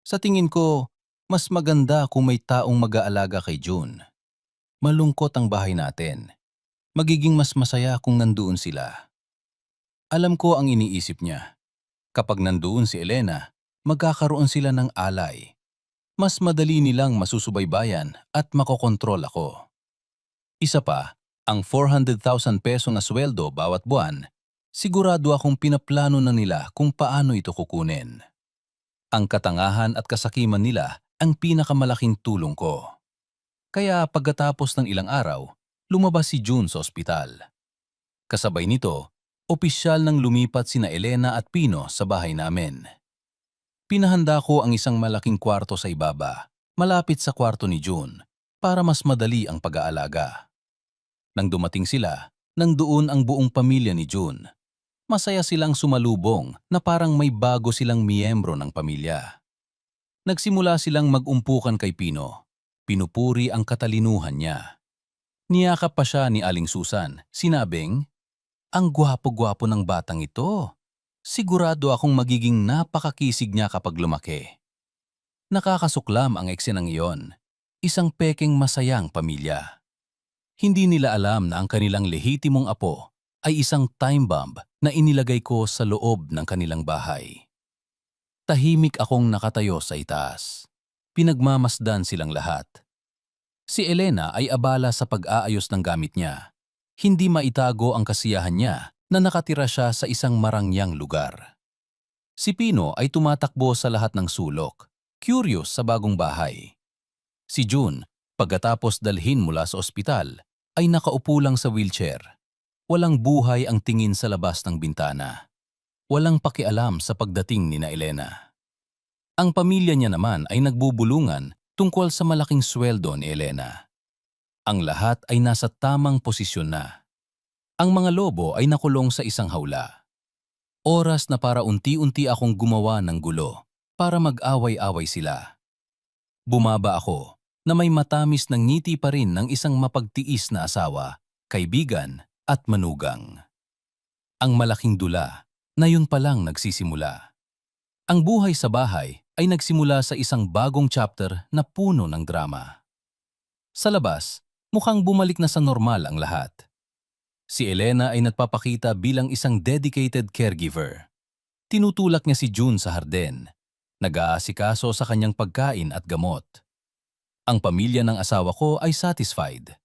Sa tingin ko, mas maganda kung may taong mag-aalaga kay June. Malungkot ang bahay natin. Magiging mas masaya kung nandoon sila. Alam ko ang iniisip niya. Kapag nandoon si Elena, magkakaroon sila ng alay. Mas madali nilang masusubaybayan at makokontrol ako. Isa pa, ang 400,000 peso na sweldo bawat buwan, sigurado akong pinaplano na nila kung paano ito kukunin. Ang katangahan at kasakiman nila ang pinakamalaking tulong ko. Kaya pagkatapos ng ilang araw, lumabas si June sa ospital. Kasabay nito, opisyal nang lumipat sina Elena at Pino sa bahay namin. Pinahanda ko ang isang malaking kwarto sa ibaba, malapit sa kwarto ni June, para mas madali ang pag-aalaga. Nang dumating sila, nandoon ang buong pamilya ni June. Masaya silang sumalubong na parang may bago silang miyembro ng pamilya. Nagsimula silang mag-umpukan kay Pino. Pinupuri ang katalinuhan niya. Niyakap pa siya ni Aling Susan, sinabing, "Ang gwapo-gwapo ng batang ito. Sigurado akong magiging napakakisig niya kapag lumaki." Nakakasuklam ang eksenang iyon. Isang pekeng masayang pamilya. Hindi nila alam na ang kanilang lehitimong apo ay isang time bomb na inilagay ko sa loob ng kanilang bahay. Tahimik akong nakatayo sa itaas. Pinagmamasdan silang lahat. Si Elena ay abala sa pag-aayos ng gamit niya. Hindi maitago ang kasiyahan niya na nakatira siya sa isang marangyang lugar. Si Pino ay tumatakbo sa lahat ng sulok, curious sa bagong bahay. Si June, pagkatapos dalhin mula sa ospital, ay nakaupo lang sa wheelchair. Walang buhay ang tingin sa labas ng bintana. Walang pakialam sa pagdating ni na Elena. Ang pamilya niya naman ay nagbubulungan tungkol sa malaking sweldo ni Elena. Ang lahat ay nasa tamang posisyon na. Ang mga lobo ay nakulong sa isang hawla. Oras na para unti-unti akong gumawa ng gulo para mag-away-away sila. Bumaba ako na may matamis ng ngiti pa rin ng isang mapagtiis na asawa, kaibigan at manugang. Ang malaking dula na yun palang nagsisimula. Ang buhay sa bahay ay nagsimula sa isang bagong chapter na puno ng drama. Sa labas, mukhang bumalik na sa normal ang lahat. Si Elena ay nagpapakita bilang isang dedicated caregiver. Tinutulak niya si June sa harden. Nag-aasikaso sa kanyang pagkain at gamot. Ang pamilya ng asawa ko ay satisfied.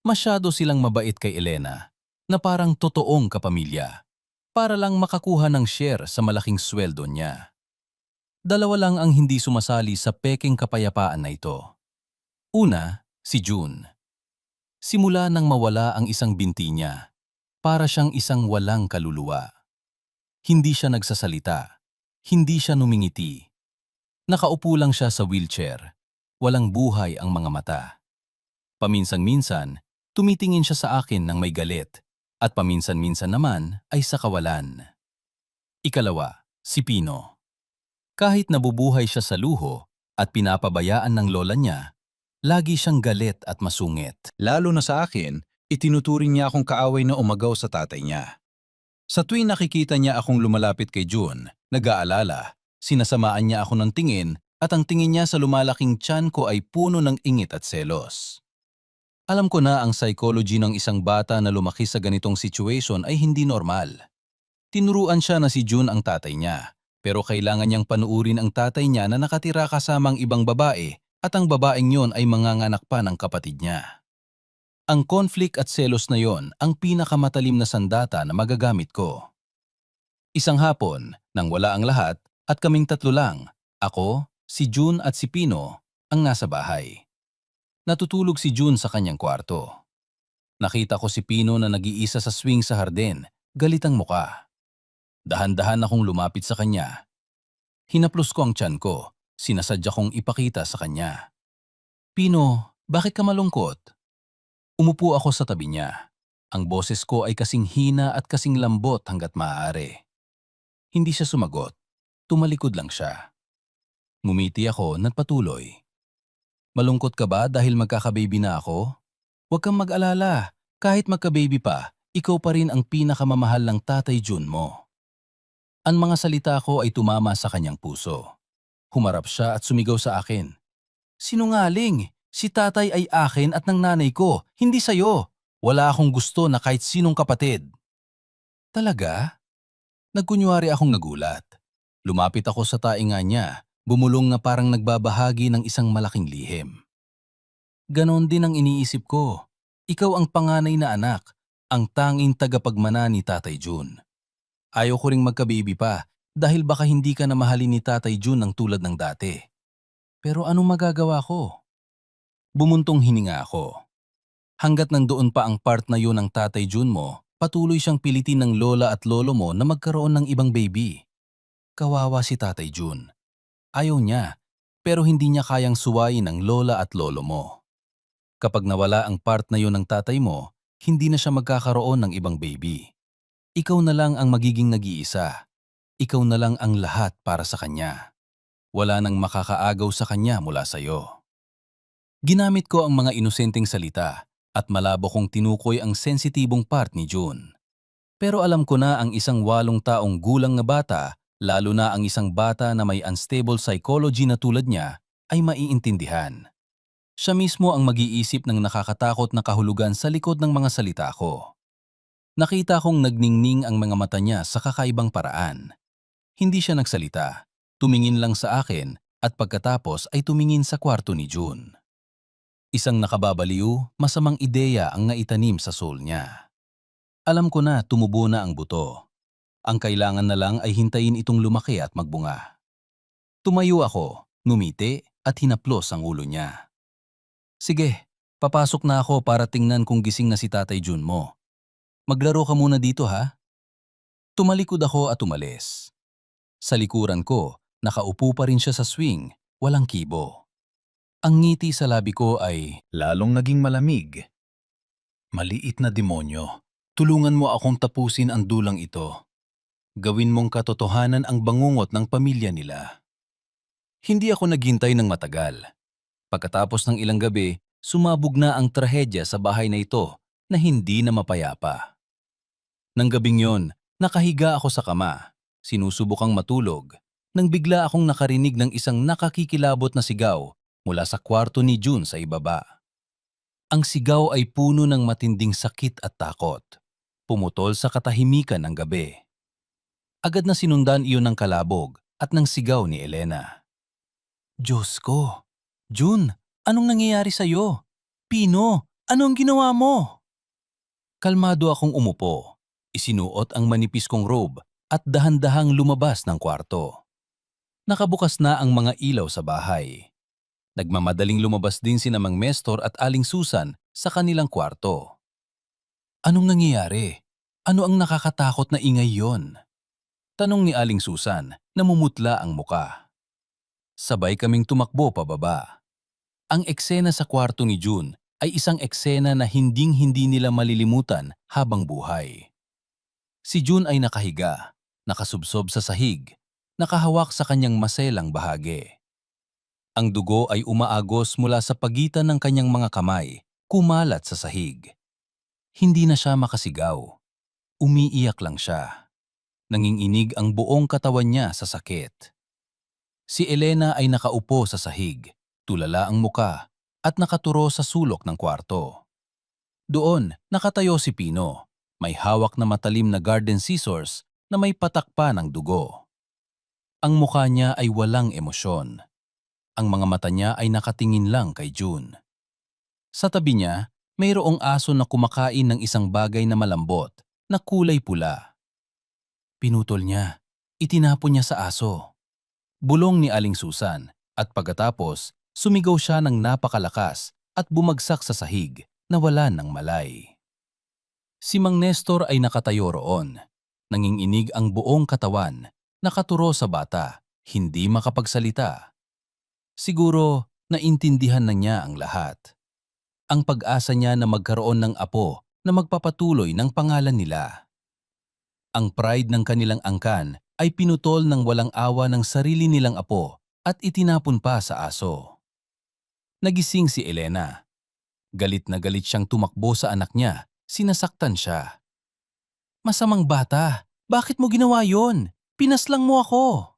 Masyado silang mabait kay Elena, na parang totoong kapamilya, para lang makakuha ng share sa malaking sweldo niya. Dalawa lang ang hindi sumasali sa pekeng kapayapaan na ito. Una, si June. Simula nang mawala ang isang binti niya, para siyang isang walang kaluluwa. Hindi siya nagsasalita, hindi siya numingiti. Nakaupo lang siya sa wheelchair, walang buhay ang mga mata. Paminsan-minsan, tumitingin siya sa akin ng may galit, at paminsan-minsan naman ay sa kawalan. Ikalawa, si Pino. Kahit nabubuhay siya sa luho at pinapabayaan ng lola niya, lagi siyang galit at masungit. Lalo na sa akin, itinuturing niya akong kaaway na umagaw sa tatay niya. Sa tuwing nakikita niya akong lumalapit kay June, nag-aalala, sinasamaan niya ako ng tingin at ang tingin niya sa lumalaking tiyan ko ay puno ng ingit at selos. Alam ko na ang psychology ng isang bata na lumaki sa ganitong situation ay hindi normal. Tinuruan siya na si June ang tatay niya, pero kailangan niyang panuurin ang tatay niya na nakatira kasamang ibang babae at ang babaeng yon ay manganganak pa ng kapatid niya. Ang conflict at selos na yon ang pinakamatalim na sandata na magagamit ko. Isang hapon, nang wala ang lahat at kaming tatlo lang, ako, si June at si Pino, ang nasa bahay. Natutulog si June sa kanyang kwarto. Nakita ko si Pino na nag-iisa sa swing sa hardin, galit ang muka. Dahan-dahan akong lumapit sa kanya. Hinaplos ko ang tiyan ko, sinasadya kong ipakita sa kanya. Pino, bakit ka malungkot? Umupo ako sa tabi niya. Ang boses ko ay kasing hina at kasing lambot hanggat maaari. Hindi siya sumagot. Tumalikod lang siya. Ngumiti ako at patuloy. Malungkot ka ba dahil magkakababy na ako? Huwag kang mag-alala. Kahit magka-baby pa, ikaw pa rin ang pinakamamahal ng Tatay June mo. Ang mga salita ko ay tumama sa kanyang puso. Humarap siya at sumigaw sa akin. Sinungaling! Si tatay ay akin at ng nanay ko, hindi sayo. Wala akong gusto na kahit sinong kapatid. Talaga? Nagkunwari akong nagulat. Lumapit ako sa tainga niya, bumulong na parang nagbabahagi ng isang malaking lihim. Ganon din ang iniisip ko. Ikaw ang panganay na anak, ang tanging tagapagmana ni Tatay June. Ayaw ko ring magka-baby pa dahil baka hindi ka na mahalin ni Tatay June ng tulad ng dati. Pero anong magagawa ko? Bumuntong hininga ako. Hanggat nandoon pa ang part na yun ng Tatay June mo, patuloy siyang pilitin ng lola at lolo mo na magkaroon ng ibang baby. Kawawa si Tatay June. Ayaw niya, pero hindi niya kayang suwayin ang lola at lolo mo. Kapag nawala ang part na yun ng tatay mo, hindi na siya magkakaroon ng ibang baby. Ikaw na lang ang magiging nag-iisa. Ikaw na lang ang lahat para sa kanya. Wala nang makakaagaw sa kanya mula sa'yo. Ginamit ko ang mga inosenteng salita at malabo kong tinukoy ang sensitibong part ni June. Pero alam ko na ang isang 8 taong gulang na bata, lalo na ang isang bata na may unstable psychology na tulad niya, ay maiintindihan. Siya mismo ang mag-iisip ng nakakatakot na kahulugan sa likod ng mga salita ko. Nakita kong nagningning ang mga mata niya sa kakaibang paraan. Hindi siya nagsalita, tumingin lang sa akin at pagkatapos ay tumingin sa kwarto ni June. Isang nakababaliw, masamang ideya ang naitanim sa soul niya. Alam ko na tumubo na ang buto. Ang kailangan na lang ay hintayin itong lumaki at magbunga. Tumayo ako, ngumiti at hinaplos ang ulo niya. Sige, papasok na ako para tingnan kung gising na si Tatay June mo. Maglaro ka muna dito ha. Tumalikod ako at umalis. Sa likuran ko, nakaupo pa rin siya sa swing, walang kibo. Ang ngiti sa labi ko ay lalong naging malamig. Maliit na demonyo, tulungan mo akong tapusin ang dulang ito. Gawin mong katotohanan ang bangungot ng pamilya nila. Hindi ako naghintay ng matagal. Pagkatapos ng ilang gabi, sumabog na ang trahedya sa bahay na ito na hindi na mapayapa. Nang gabing yon, nakahiga ako sa kama, sinusubukang matulog, nang bigla akong nakarinig ng isang nakakikilabot na sigaw mula sa kwarto ni June sa ibaba. Ang sigaw ay puno ng matinding sakit at takot, pumutol sa katahimikan ng gabi. Agad na sinundan iyon ng kalabog at ng sigaw ni Elena. Diyos ko! June, anong nangyayari sa'yo? Pino, anong ginawa mo? Kalmado akong umupo, isinuot ang manipis kong robe at dahan-dahang lumabas ng kwarto. Nakabukas na ang mga ilaw sa bahay. Nagmamadaling lumabas din sina Mang Mestor at Aling Susan sa kanilang kwarto. Anong nangyayari? Ano ang nakakatakot na ingay yon? Tanong ni Aling Susan, namumutla ang muka. Sabay kaming tumakbo pababa. Ang eksena sa kwarto ni June ay isang eksena na hinding-hindi nila malilimutan habang buhay. Si June ay nakahiga, nakasubsob sa sahig, nakahawak sa kanyang maselang bahagi. Ang dugo ay umaagos mula sa pagitan ng kanyang mga kamay, kumalat sa sahig. Hindi na siya makasigaw. Umiiyak lang siya. Nanginginig ang buong katawan niya sa sakit. Si Elena ay nakaupo sa sahig, tulala ang muka, at nakaturo sa sulok ng kwarto. Doon, nakatayo si Pino, may hawak na matalim na garden scissors na may patak pa ng dugo. Ang mukha niya ay walang emosyon. Ang mga mata niya ay nakatingin lang kay June. Sa tabi niya, mayroong aso na kumakain ng isang bagay na malambot na kulay pula. Pinutol niya. Itinapon niya sa aso. Bulong ni Aling Susan at pagkatapos sumigaw siya ng napakalakas at bumagsak sa sahig na wala ng malay. Si Mang Nestor ay nakatayo roon. Nanginginig ang buong katawan, nakaturo sa bata, hindi makapagsalita. Siguro naintindihan na niya ang lahat. Ang pag-asa niya na magkaroon ng apo na magpapatuloy ng pangalan nila. Ang pride ng kanilang angkan ay pinutol ng walang awa ng sarili nilang apo at itinapon pa sa aso. Nagising si Elena. Galit na galit siyang tumakbo sa anak niya, sinasaktan siya. Masamang bata, bakit mo ginawa yon? Pinaslang mo ako.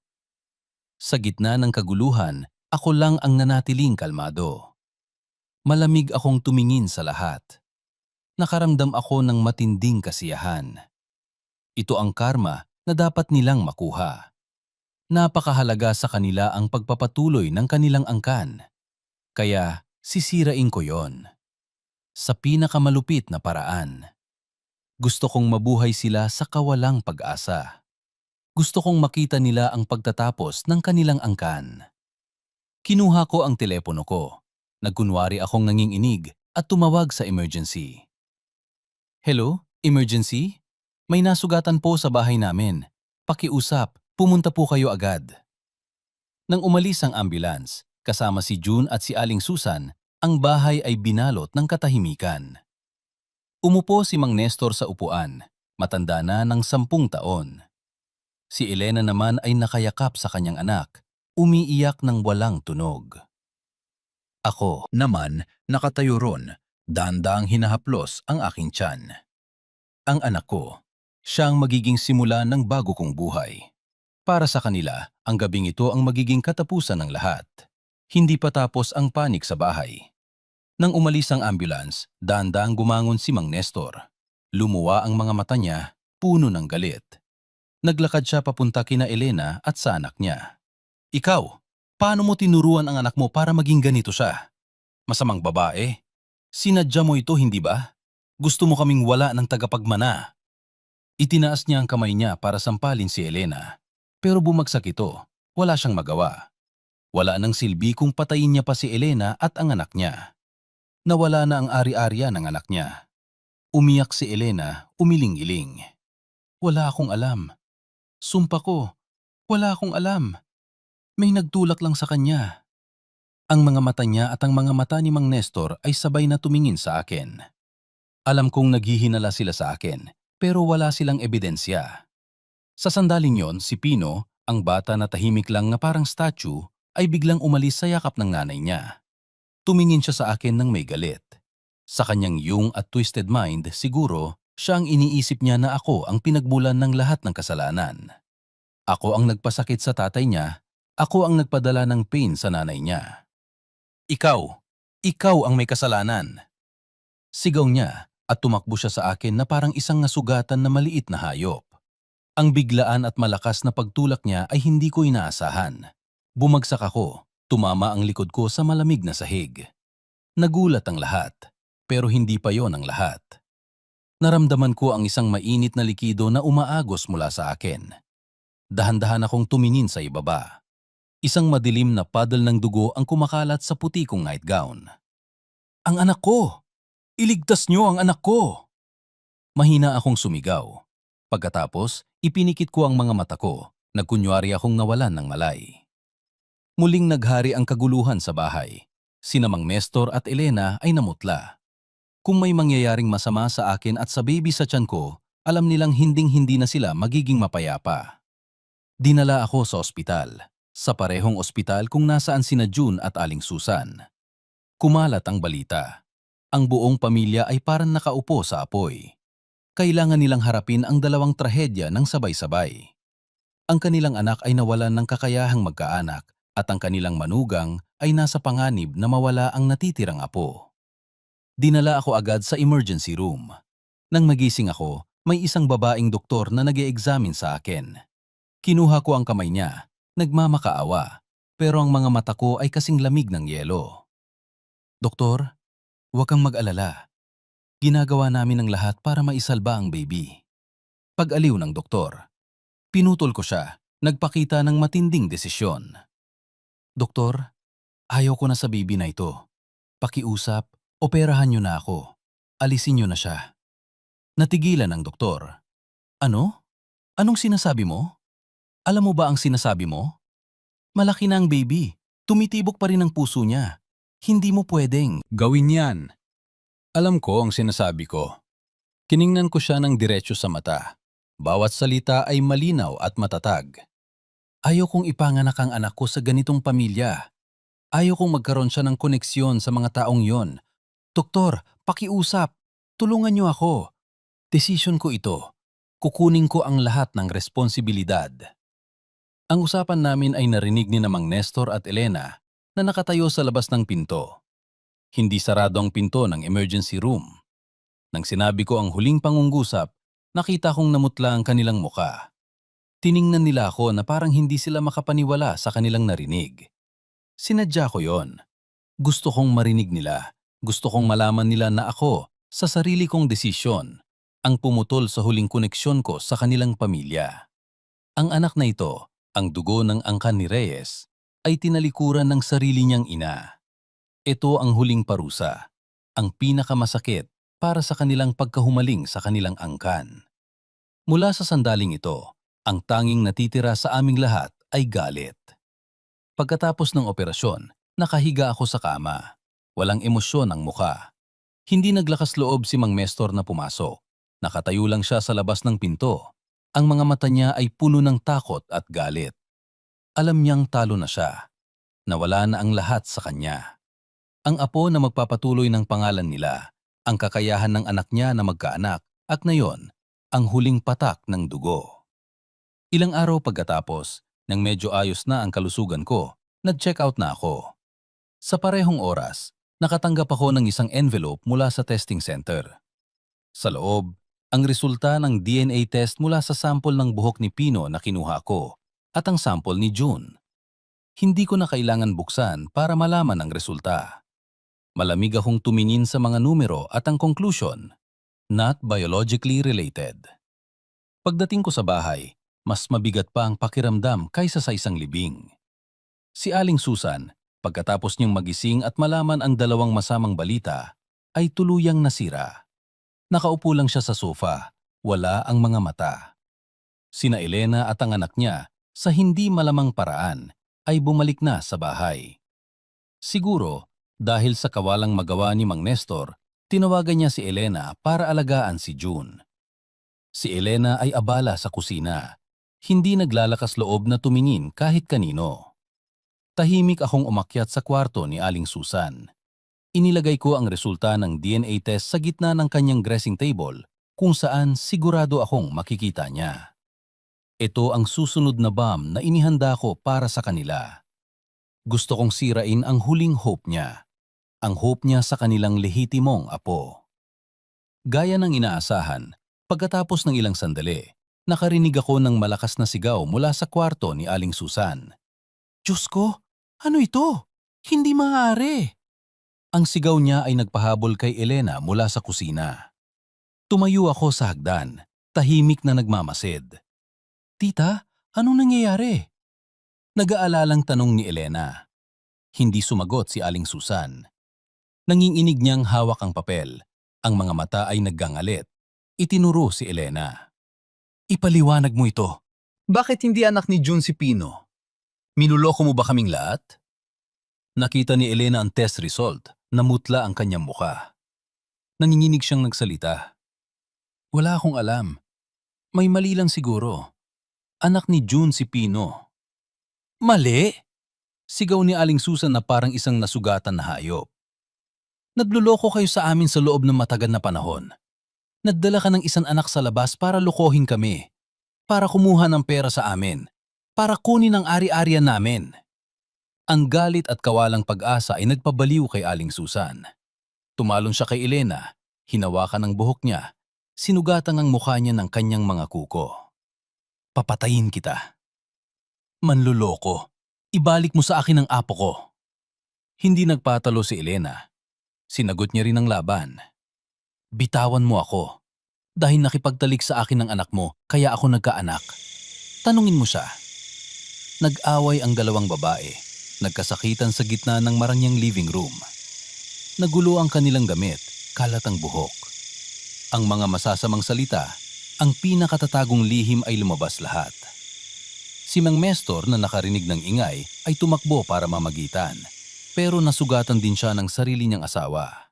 Sa gitna ng kaguluhan, ako lang ang nanatiling kalmado. Malamig akong tumingin sa lahat. Nakaramdam ako ng matinding kasiyahan. Ito ang karma na dapat nilang makuha. Napakahalaga sa kanila ang pagpapatuloy ng kanilang angkan. Kaya sisirain ko yon. Sa pinakamalupit na paraan. Gusto kong mabuhay sila sa kawalang pag-asa. Gusto kong makita nila ang pagtatapos ng kanilang angkan. Kinuha ko ang telepono ko. Nagkunwari akong nanginginig at tumawag sa emergency. Hello, emergency? May nasugatan po sa bahay namin. Pakiusap, pumunta po kayo agad. Nang umalis ang ambulance, kasama si June at si Aling Susan, ang bahay ay binalot ng katahimikan. Umupo si Mang Nestor sa upuan, matanda na ng 10 taon. Si Elena naman ay nakayakap sa kanyang anak, umiiyak ng walang tunog. Ako naman nakatayo ron, dahan-dahang hinahaplos ang aking tiyan. Ang anak ko, siya ang magiging simula ng bago kong buhay. Para sa kanila, ang gabing ito ang magiging katapusan ng lahat. Hindi pa tapos ang panik sa bahay. Nang umalis ang ambulance, dahan-dahang gumangon si Mang Nestor. Lumuwa ang mga mata niya, puno ng galit. Naglakad siya papunta kina Elena at sa anak niya. Ikaw, paano mo tinuruan ang anak mo para maging ganito siya? Masamang babae. Sinadya mo ito, hindi ba? Gusto mo kaming wala ng tagapagmana. Itinaas niya ang kamay niya para sampalin si Elena. Pero bumagsak ito. Wala siyang magawa. Wala nang silbi kung patayin niya pa si Elena at ang anak niya. Nawala na ang ari-arya ng anak niya. Umiyak si Elena, umiling-iling. Wala akong alam. Sumpa ko, wala akong alam. May nagtulak lang sa kanya. Ang mga mata niya at ang mga mata ni Mang Nestor ay sabay na tumingin sa akin. Alam kong naghihinala sila sa akin, pero wala silang ebidensya. Sa sandaling yon, si Pino, ang bata na tahimik lang na parang statue, ay biglang umalis sa yakap ng nanay niya. Tumingin siya sa akin ng may galit. Sa kanyang yung at twisted mind, siguro, siya ang iniisip niya na ako ang pinagmulan ng lahat ng kasalanan. Ako ang nagpasakit sa tatay niya, ako ang nagpadala ng pain sa nanay niya. Ikaw ang may kasalanan. Sigaw niya at tumakbo siya sa akin na parang isang nasugatan na maliit na hayop. Ang biglaan at malakas na pagtulak niya ay hindi ko inaasahan. Bumagsak ako, tumama ang likod ko sa malamig na sahig. Nagulat ang lahat, pero hindi pa yon ang lahat. Naramdaman ko ang isang mainit na likido na umaagos mula sa akin. Dahan-dahan akong tumingin sa ibaba. Isang madilim na puddle ng dugo ang kumakalat sa puti kong nightgown. Ang anak ko! Iligtas niyo ang anak ko! Mahina akong sumigaw. Pagkatapos, ipinikit ko ang mga mata ko, nagkunwari akong nawalan ng malay. Muling naghari ang kaguluhan sa bahay. Sina Mang Nestor at Elena ay namutla. Kung may mangyayaring masama sa akin at sa baby sa tiyan ko, alam nilang hinding-hindi na sila magiging mapayapa. Dinala ako sa ospital, sa parehong ospital kung nasaan sina June at Aling Susan. Kumalat ang balita. Ang buong pamilya ay parang nakaupo sa apoy. Kailangan nilang harapin ang dalawang trahedya ng sabay-sabay. Ang kanilang anak ay nawalan ng kakayahang magkaanak at ang kanilang manugang ay nasa panganib na mawala ang natitirang apo. Dinala ako agad sa emergency room. Nang magising ako, may isang babaeng doktor na nag-e-examine sa akin. Kinuha ko ang kamay niya, nagmamakaawa, pero ang mga mata ko ay kasing lamig ng yelo. Doktor, huwag kang mag-alala. Ginagawa namin ang lahat para maisalba ang baby. Pag-aliw ng doktor, pinutol ko siya, nagpakita ng matinding desisyon. Doktor, ayaw ko na sa baby na ito. Pakiusap, operahan niyo na ako. Alisin niyo na siya. Natigilan ang doktor. Ano? Anong sinasabi mo? Alam mo ba ang sinasabi mo? Malaki na ang baby. Tumitibok pa rin ang puso niya. Hindi mo pwedeng. Gawin yan. Alam ko ang sinasabi ko. Kiningnan ko siya ng diretso sa mata. Bawat salita ay malinaw at matatag. Ayaw kong ipanganak ang anak ko sa ganitong pamilya. Ayaw kong magkaroon siya ng koneksyon sa mga taong yon. Doktor, pakiusap. Tulungan niyo ako. Desisyon ko ito. Kukunin ko ang lahat ng responsibilidad. Ang usapan namin ay narinig ni Namang Nestor at Elena na nakatayo sa labas ng pinto. Hindi sarado ang pinto ng emergency room. Nang sinabi ko ang huling pangungusap, nakita kong namutla ang kanilang muka. Tiningnan nila ako na parang hindi sila makapaniwala sa kanilang narinig. Sinadya ko yon. Gusto kong marinig nila. Gusto kong malaman nila na ako, sa sarili kong desisyon, ang pumutol sa huling koneksyon ko sa kanilang pamilya. Ang anak na ito, ang dugo ng angkan ni Reyes, ay tinalikuran ng sarili niyang ina. Ito ang huling parusa, ang pinakamasakit para sa kanilang pagkahumaling sa kanilang angkan. Mula sa sandaling ito, ang tanging natitira sa aming lahat ay galit. Pagkatapos ng operasyon, nakahiga ako sa kama. Walang emosyon ang muka. Hindi naglakas loob si Mang Nestor na pumasok. Nakatayo lang siya sa labas ng pinto. Ang mga mata niya ay puno ng takot at galit. Alam niyang talo na siya. Nawala na ang lahat sa kanya. Ang apo na magpapatuloy ng pangalan nila, ang kakayahan ng anak niya na magkaanak, at ngayon, ang huling patak ng dugo. Ilang araw pagkatapos, nang medyo ayos na ang kalusugan ko, nag-check out na ako. Sa parehong oras, nakatanggap ako ng isang envelope mula sa testing center. Sa loob, ang resulta ng DNA test mula sa sample ng buhok ni Pino na kinuha ko at ang sample ni June. Hindi ko na kailangan buksan para malaman ang resulta. Malamig akong tumingin sa mga numero at ang conclusion, not biologically related. Pagdating ko sa bahay, mas mabigat pa ang pakiramdam kaysa sa isang libing. Si Aling Susan, pagkatapos niyang magising at malaman ang dalawang masamang balita, ay tuluyang nasira. Nakaupo lang siya sa sofa, wala ang mga mata. Sina Elena at ang anak niya, sa hindi malamang paraan, ay bumalik na sa bahay. Siguro, dahil sa kawalang magawa ni Mang Nestor, tinawagan niya si Elena para alagaan si June. Si Elena ay abala sa kusina. Hindi naglalakas loob na tumingin kahit kanino. Tahimik akong umakyat sa kwarto ni Aling Susan. Inilagay ko ang resulta ng DNA test sa gitna ng kanyang dressing table kung saan sigurado akong makikita niya. Ito ang susunod na bomb na inihanda ko para sa kanila. Gusto kong sirain ang huling hope niya. Ang hope niya sa kanilang lehitimong apo. Gaya ng inaasahan, pagkatapos ng ilang sandali, nakarinig ako ng malakas na sigaw mula sa kwarto ni Aling Susan. Diyos ko, ano ito? Hindi maaari. Ang sigaw niya ay nagpahabol kay Elena mula sa kusina. Tumayo ako sa hagdan, tahimik na nagmamasid. Tita, anong nangyayari? Nag-aalalang tanong ni Elena. Hindi sumagot si Aling Susan. Nanginginig niyang hawak ang papel. Ang mga mata ay naggangalit. Itinuro si Elena. Ipaliwanag mo ito. Bakit hindi anak ni June si Pino? Minuloko mo ba kaming lahat? Nakita ni Elena ang test result. Namutla ang kanyang muka. Nanginginig siyang nagsalita. Wala akong alam. May mali lang siguro. Anak ni June si Pino. Mali? Sigaw ni Aling Susan na parang isang nasugatan na hayop. Nagluloko kayo sa amin sa loob ng matagal na panahon. Nagdala ka ng isang anak sa labas para lokohin kami. Para kumuha ng pera sa amin. Para kunin ang ari-arian namin. Ang galit at kawalang pag-asa ay nagpabaliw kay Aling Susan. Tumalon siya kay Elena, hinawakan ang buhok niya, sinugatan ang mukha niya ng kanyang mga kuko. Papatayin kita. Manluloko, ibalik mo sa akin ang apo ko. Hindi nagpatalo si Elena. Sinagot niya rin ang laban. Bitawan mo ako. Dahil nakipagtalik sa akin ng anak mo, kaya ako nagkaanak. Tanungin mo siya. Nag-away ang dalawang babae. Nagkasakitan sa gitna ng marangyang living room. Nagulo ang kanilang damit, kalat ang buhok. Ang mga masasamang salita, ang pinakatatagong lihim ay lumabas lahat. Si Mang Mestor na nakarinig ng ingay ay tumakbo para mamagitan, pero nasugatan din siya ng sarili niyang asawa.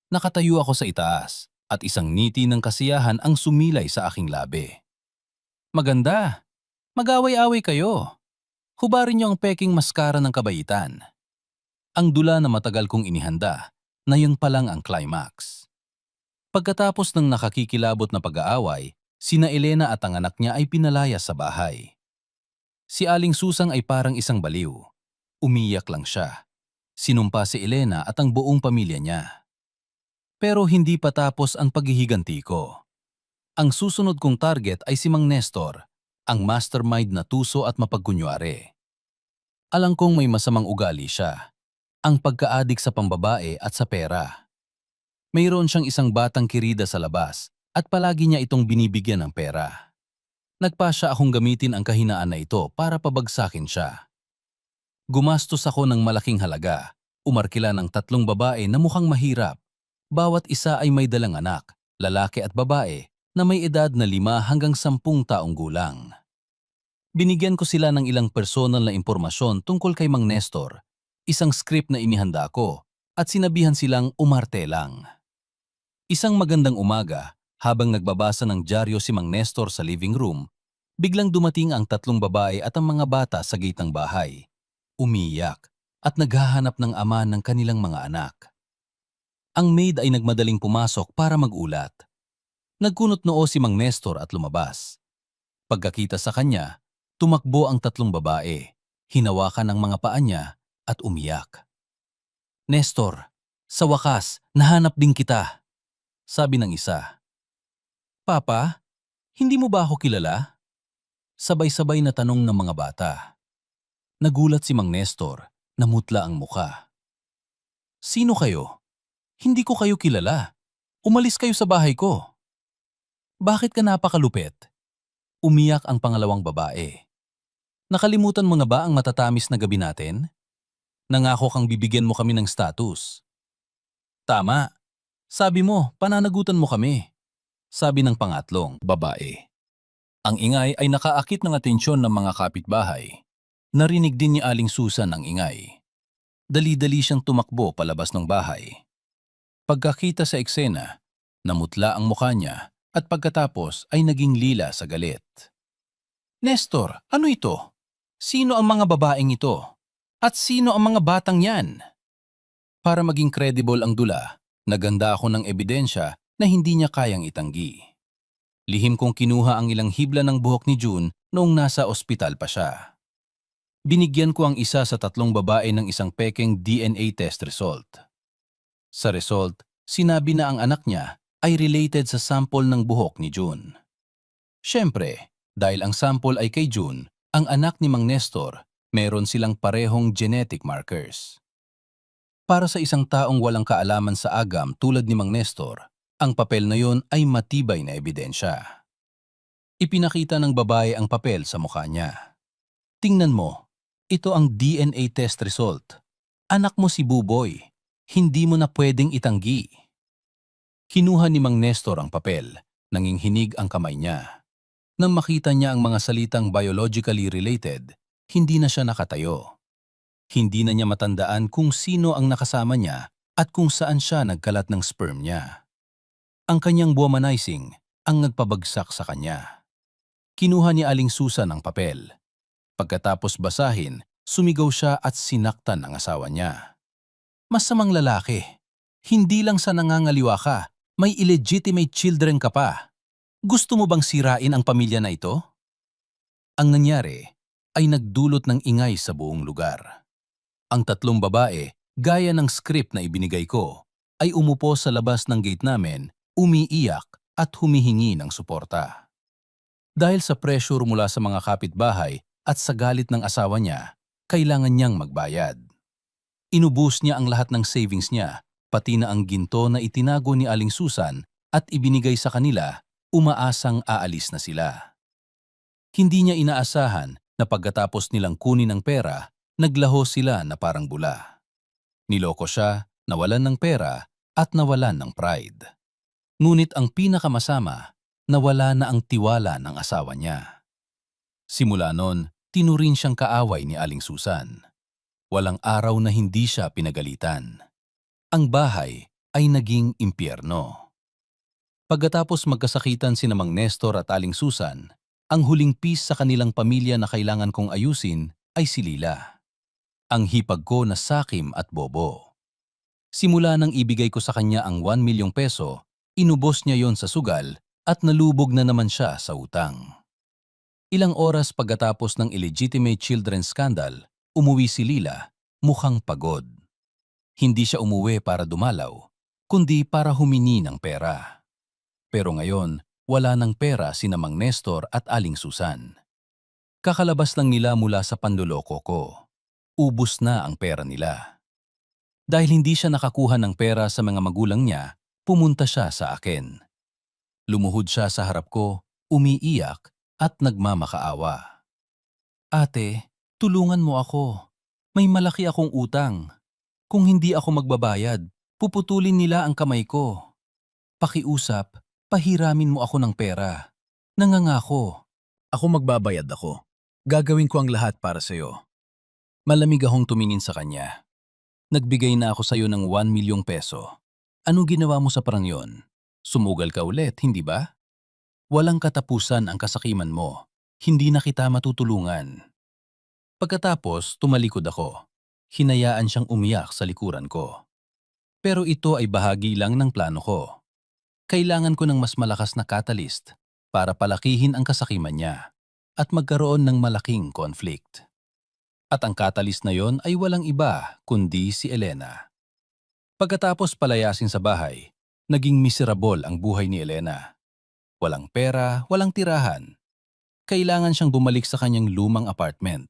Nakatayo ako sa itaas at isang ngiti ng kasiyahan ang sumilay sa aking labi. Maganda! Mag-away-away kayo. Hubarin niyo ang peking maskara ng kabaitan. Ang dula na matagal kong inihanda, na yun pa lang ang climax. Pagkatapos ng nakakikilabot na pag-aaway, sina Elena at ang anak niya ay pinalaya sa bahay. Si Aling Susang ay parang isang baliw. Umiyak lang siya. Sinumpa si Elena at ang buong pamilya niya. Pero hindi pa tapos ang paghihiganti ko. Ang susunod kong target ay si Mang Nestor, ang mastermind na tuso at mapagkunwari. Alam kong may masamang ugali siya, ang pagka-adik sa pambabae at sa pera. Mayroon siyang isang batang kirida sa labas at palagi niya itong binibigyan ng pera. Nagpasya akong gamitin ang kahinaan na ito para pabagsakin siya. Gumastos ako ng malaking halaga, umarkila ng 3 babae na mukhang mahirap. Bawat isa ay may dalang anak, lalaki at babae, na may edad na 5 hanggang 10 taong gulang. Binigyan ko sila ng ilang personal na impormasyon tungkol kay Mang Nestor, isang script na inihanda ko, at sinabihan silang umarte lang. Isang magandang umaga, habang nagbabasa ng dyaryo si Mang Nestor sa living room, biglang dumating ang 3 babae at ang mga bata sa gate ng bahay. Umiyak at naghahanap ng ama ng kanilang mga anak. Ang maid ay nagmadaling pumasok para magulat. Nagkunot noo si Mang Nestor at lumabas. Pagkakita sa kanya, tumakbo ang 3 babae, hinawakan ang mga paa niya at umiyak. Nestor, sa wakas, nahanap din kita, sabi ng isa. Papa, hindi mo ba ako kilala? Sabay-sabay na tanong ng mga bata. Nagulat si Mang Nestor, namutla ang muka. Sino kayo? Hindi ko kayo kilala. Umalis kayo sa bahay ko. Bakit ka napakalupit? Umiyak ang pangalawang babae. Nakalimutan mo na ba ang matatamis na gabi natin? Nangako kang bibigyan mo kami ng status. Tama. Sabi mo, pananagutan mo kami. Sabi ng pangatlong babae. Ang ingay ay nakaakit ng atensyon ng mga kapitbahay. Narinig din ni Aling Susan ang ingay. Dali-dali siyang tumakbo palabas ng bahay. Pagkakita sa eksena, namutla ang mukha niya at pagkatapos ay naging lila sa galit. Nestor, ano ito? Sino ang mga babaeng ito? At sino ang mga batang yan? Para maging credible ang dula, naganda ako ng ebidensya na hindi niya kayang itanggi. Lihim kong kinuha ang ilang hibla ng buhok ni June noong nasa ospital pa siya. Binigyan ko ang isa sa 3 babae ng isang pekeng DNA test result. Sa result, sinabi na ang anak niya ay related sa sample ng buhok ni June. Siyempre, dahil ang sample ay kay June, ang anak ni Mang Nestor, meron silang parehong genetic markers. Para sa isang taong walang kaalaman sa agam tulad ni Mang Nestor, ang papel na yon ay matibay na ebidensya. Ipinakita ng babae ang papel sa mukha niya. Tingnan mo, ito ang DNA test result. Anak mo si Buboy, hindi mo na pwedeng itanggi. Kinuha ni Mang Nestor ang papel, nanginginig ang kamay niya. Nang makita niya ang mga salitang biologically related, hindi na siya nakatayo. Hindi na niya matandaan kung sino ang nakasama niya at kung saan siya nagkalat ng sperm niya. Ang kanyang womanizing ang nagpabagsak sa kanya. Kinuha ni Aling Susan ang papel. Pagkatapos basahin, sumigaw siya at sinaktan ang asawa niya. Masamang lalaki. Hindi lang sa nangangaliwa ka, may illegitimate children ka pa. Gusto mo bang sirain ang pamilya na ito? Ang nangyari ay nagdulot ng ingay sa buong lugar. Ang 3 babae, gaya ng script na ibinigay ko, ay umupo sa labas ng gate namin, umiiyak at humihingi ng suporta. Dahil sa pressure mula sa mga kapitbahay at sa galit ng asawa niya, kailangan niyang magbayad. Inubos niya ang lahat ng savings niya pati na ang ginto na itinago ni Aling Susan at ibinigay sa kanila, umaasang aalis na sila. Hindi niya inaasahan na pagkatapos nilang kunin ang pera, naglaho sila na parang bula. Niloko siya, nawalan ng pera at nawalan ng pride. Ngunit ang pinakamasama, nawala na ang tiwala ng asawa niya. Simula noon, tinuring siyang kaaway ni Aling Susan. Walang araw na hindi siya pinagalitan. Ang bahay ay naging impyerno. Pagkatapos magkasakitan sina Mang Nestor at Aling Susan, ang huling piece sa kanilang pamilya na kailangan kong ayusin ay si Lila. Ang hipag ko na sakim at bobo. Simula nang ibigay ko sa kanya ang 1 milyong peso, inubos niya yon sa sugal at nalubog na naman siya sa utang. Ilang oras pagkatapos ng illegitimate children scandal, umuwi si Lila, mukhang pagod. Hindi siya umuwi para dumalaw, kundi para humingi ng pera. Pero ngayon, wala ng pera sina Mang Nestor at Aling Susan. Kakalabas lang nila mula sa panloloko ko. Ubus na ang pera nila. Dahil hindi siya nakakuha ng pera sa mga magulang niya, pumunta siya sa akin. Lumuhod siya sa harap ko, umiiyak at nagmamakaawa. Ate, tulungan mo ako. May malaki akong utang. Kung hindi ako magbabayad, puputulin nila ang kamay ko. Pakiusap, pahiramin mo ako ng pera. Nangangako. Ako magbabayad ako. Gagawin ko ang lahat para sa'yo. Malamig akong tumingin sa kanya. Nagbigay na ako sa'yo ng 1 milyong peso. Anong ginawa mo sa parang yon? Sumugal ka ulit, hindi ba? Walang katapusan ang kasakiman mo. Hindi na kita matutulungan. Pagkatapos, tumalikod ako. Hinayaan siyang umiyak sa likuran ko. Pero ito ay bahagi lang ng plano ko. Kailangan ko ng mas malakas na catalyst para palakihin ang kasakiman niya at magkaroon ng malaking conflict. At ang catalyst na yon ay walang iba kundi si Elena. Pagkatapos palayasin sa bahay, naging miserable ang buhay ni Elena. Walang pera, walang tirahan. Kailangan siyang bumalik sa kanyang lumang apartment.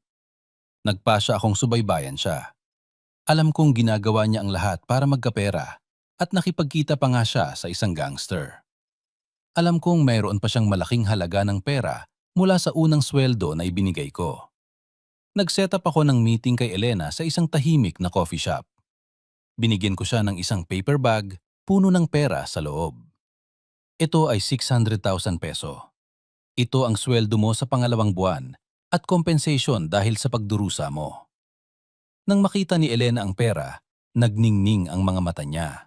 Nagpasya akong subaybayan siya. Alam kong ginagawa niya ang lahat para magkapera at nakipagkita pa nga siya sa isang gangster. Alam kong mayroon pa siyang malaking halaga ng pera mula sa unang sweldo na ibinigay ko. Nag-set up ako ng meeting kay Elena sa isang tahimik na coffee shop. Binigyan ko siya ng isang paper bag, puno ng pera sa loob. Ito ay 600,000 peso. Ito ang sweldo mo sa pangalawang buwan at compensation dahil sa pagdurusa mo. Nang makita ni Elena ang pera, nagningning ang mga mata niya.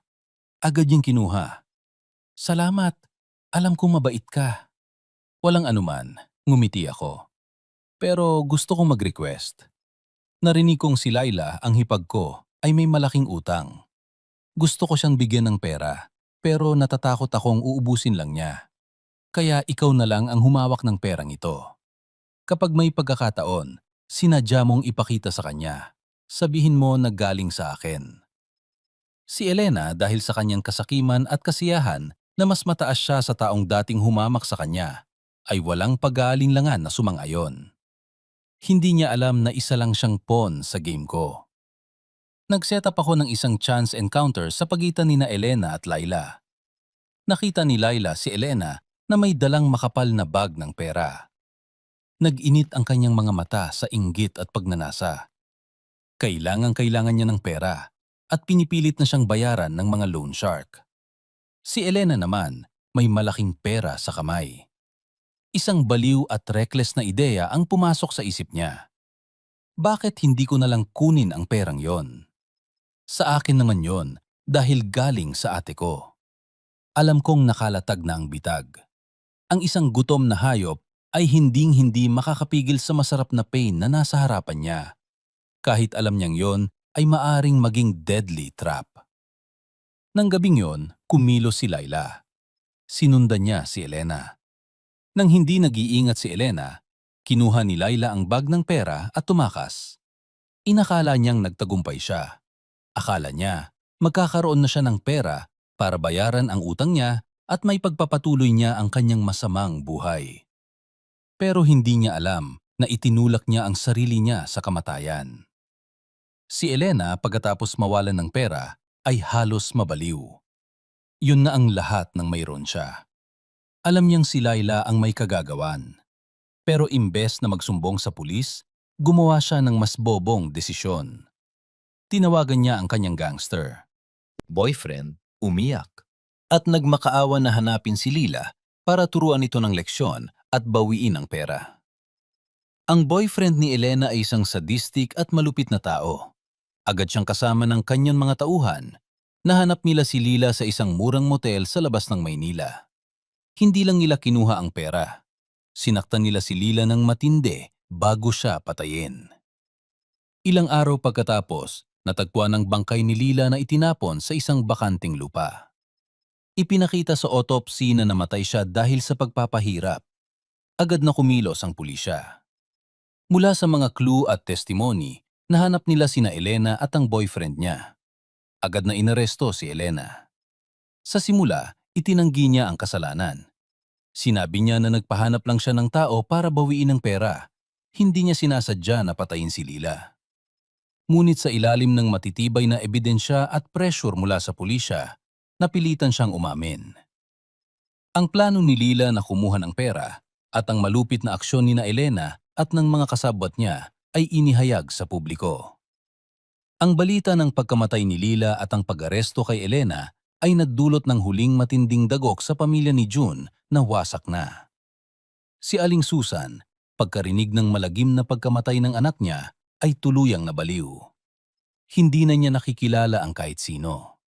Agad niyang kinuha. Salamat, alam kong mabait ka. Walang anuman, ngumiti ako. Pero gusto kong mag-request. Narinig kong si Laila, ang hipag ko, ay may malaking utang. Gusto ko siyang bigyan ng pera, pero natatakot akong uubusin lang niya. Kaya ikaw na lang ang humawak ng perang ito. Kapag may pagkakataon, sinadya mong ipakita sa kanya. Sabihin mo na galing sa akin. Si Elena, dahil sa kanyang kasakiman at kasiyahan na mas mataas siya sa taong dating humamak sa kanya, ay walang pag-aalinlangan na sumang-ayon. Hindi niya alam na isa lang siyang pawn sa game ko. Nag-set up ako ng isang chance encounter sa pagitan ni Elena at Laila. Nakita ni Laila si Elena na may dalang makapal na bag ng pera. Nag-init ang kanyang mga mata sa inggit at pagnanasa. Kailangan niya ng pera at pinipilit na siyang bayaran ng mga loan shark. Si Elena naman may malaking pera sa kamay. Isang baliw at reckless na ideya ang pumasok sa isip niya. Bakit hindi ko na lang kunin ang perang yon? Sa akin naman yon dahil galing sa ate ko. Alam kong nakalatag na ang bitag. Ang isang gutom na hayop ay hinding-hindi makakapigil sa masarap na pain na nasa harapan niya. Kahit alam niyang yon ay maaring maging deadly trap. Nang gabing yon, kumilos si Laila. Sinundan niya si Elena. Nang hindi nag-iingat si Elena, kinuha ni Laila ang bag ng pera at tumakas. Inakala niyang nagtagumpay siya. Akala niya, magkakaroon na siya ng pera para bayaran ang utang niya at may pagpapatuloy niya ang kanyang masamang buhay. Pero hindi niya alam na itinulak niya ang sarili niya sa kamatayan. Si Elena, pagkatapos mawalan ng pera, ay halos mabaliw. Yun na ang lahat ng mayroon siya. Alam niyang si Laila ang may kagagawan. Pero imbes na magsumbong sa pulis, gumawa siya ng mas bobong desisyon. Tinawagan niya ang kanyang gangster. Boyfriend, umiyak. At nagmakaawa na hanapin si Lila para turuan ito ng leksyon at bawiin ang pera. Ang boyfriend ni Elena ay isang sadistic at malupit na tao. Agad siyang kasama ng kanyang mga tauhan. Nahanap nila si Lila sa isang murang motel sa labas ng Maynila. Hindi lang nila kinuha ang pera. Sinaktan nila si Lila ng matindi bago siya patayin. Ilang araw pagkatapos, natagpuan ang bangkay ni Lila na itinapon sa isang bakanting lupa. Ipinakita sa autopsy na namatay siya dahil sa pagpapahirap. Agad na kumilos ang pulisya. Mula sa mga clue at testimony, nahanap nila sina Elena at ang boyfriend niya. Agad na inaresto si Elena. Sa simula, itinanggi niya ang kasalanan. Sinabi niya na nagpahanap lang siya ng tao para bawiin ang pera. Hindi niya sinasadya na patayin si Lila. Ngunit sa ilalim ng matitibay na ebidensya at pressure mula sa pulisya, napilitan siyang umamin. Ang plano ni Lila na kumuha ng pera at ang malupit na aksyon ni na Elena at ng mga kasabwat niya ay inihayag sa publiko. Ang balita ng pagkamatay ni Lila at ang pag-aresto kay Elena ay nagdulot ng huling matinding dagok sa pamilya ni June na wasak na. Si Aling Susan, pagkarinig ng malagim na pagkamatay ng anak niya, ay tuluyang nabaliw. Hindi na niya nakikilala ang kahit sino.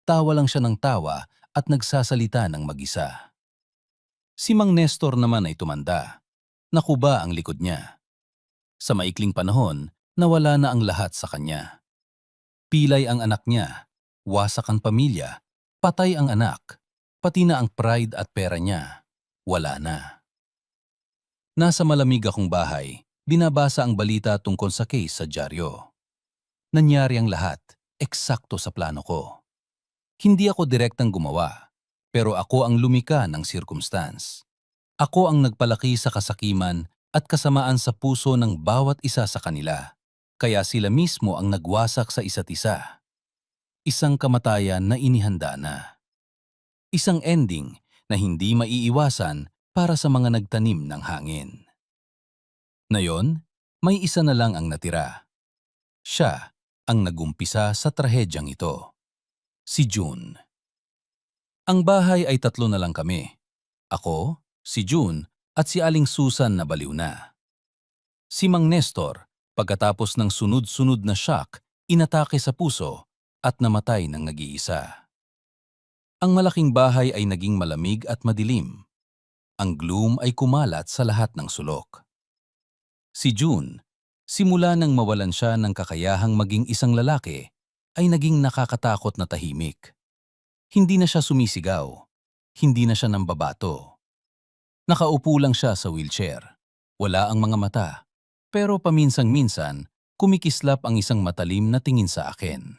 Tawa lang siya ng tawa at nagsasalita ng mag-isa. Si Mang Nestor naman ay tumanda. Nakuba ang likod niya. Sa maikling panahon, nawala na ang lahat sa kanya. Pilay ang anak niya, wasak ang pamilya, patay ang anak, pati na ang pride at pera niya, wala na. Nasa malamig akong bahay, binabasa ang balita tungkol sa case sa dyaryo. Nangyari ang lahat, eksakto sa plano ko. Hindi ako direktang gumawa, pero ako ang lumika ng circumstance. Ako ang nagpalaki sa kasakiman at kasamaan sa puso ng bawat isa sa kanila, kaya sila mismo ang nagwasak sa isa't isa. Isang kamatayan na inihanda na. Isang ending na hindi maiiwasan para sa mga nagtanim ng hangin. Ngayon, may isa na lang ang natira. Siya ang nagumpisa sa trahedyang ito. Si June. Ang bahay ay tatlo na lang kami. Ako, si June, at si Aling Susan na baliw na. Si Mang Nestor, pagkatapos ng sunod-sunod na shock, inatake sa puso at namatay ng nag-iisa. Ang malaking bahay ay naging malamig at madilim. Ang gloom ay kumalat sa lahat ng sulok. Si June, simula nang mawalan siya ng kakayahang maging isang lalaki, ay naging nakakatakot na tahimik. Hindi na siya sumisigaw. Hindi na siya nambabato. Nakaupo lang siya sa wheelchair. Wala ang mga mata. Pero paminsan-minsan, kumikislap ang isang matalim na tingin sa akin.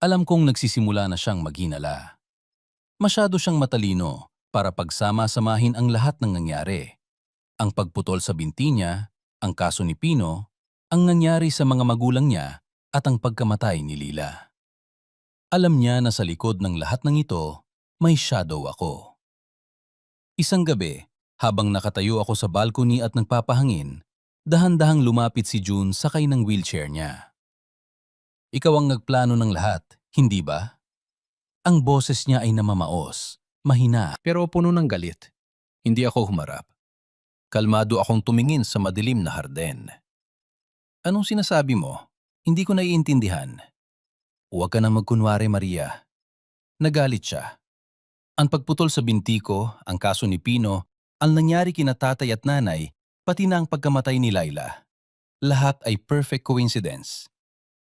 Alam kong nagsisimula na siyang maghinala. Masyado siyang matalino para pagsama-samahin ang lahat ng nangyari. Ang pagputol sa binti niya, ang kaso ni Pino, ang nangyari sa mga magulang niya, at ang pagkamatay ni Lila. Alam niya na sa likod ng lahat ng ito, may shadow ako. Isang gabi, habang nakatayo ako sa balcony at nagpapahangin, dahan-dahang lumapit si June sakay ng wheelchair niya. Ikaw ang nagplano ng lahat, hindi ba? Ang boses niya ay namamaos, mahina, pero puno ng galit. Hindi ako humarap. Kalmado akong tumingin sa madilim na harden. Anong sinasabi mo? Hindi ko naiintindihan. Huwag ka na magkunwari, Maria. Nagalit siya. Ang pagputol sa binti ko, ang kaso ni Pino, ang nangyari kina tatay at nanay, pati na ang pagkamatay ni Laila. Lahat ay perfect coincidence.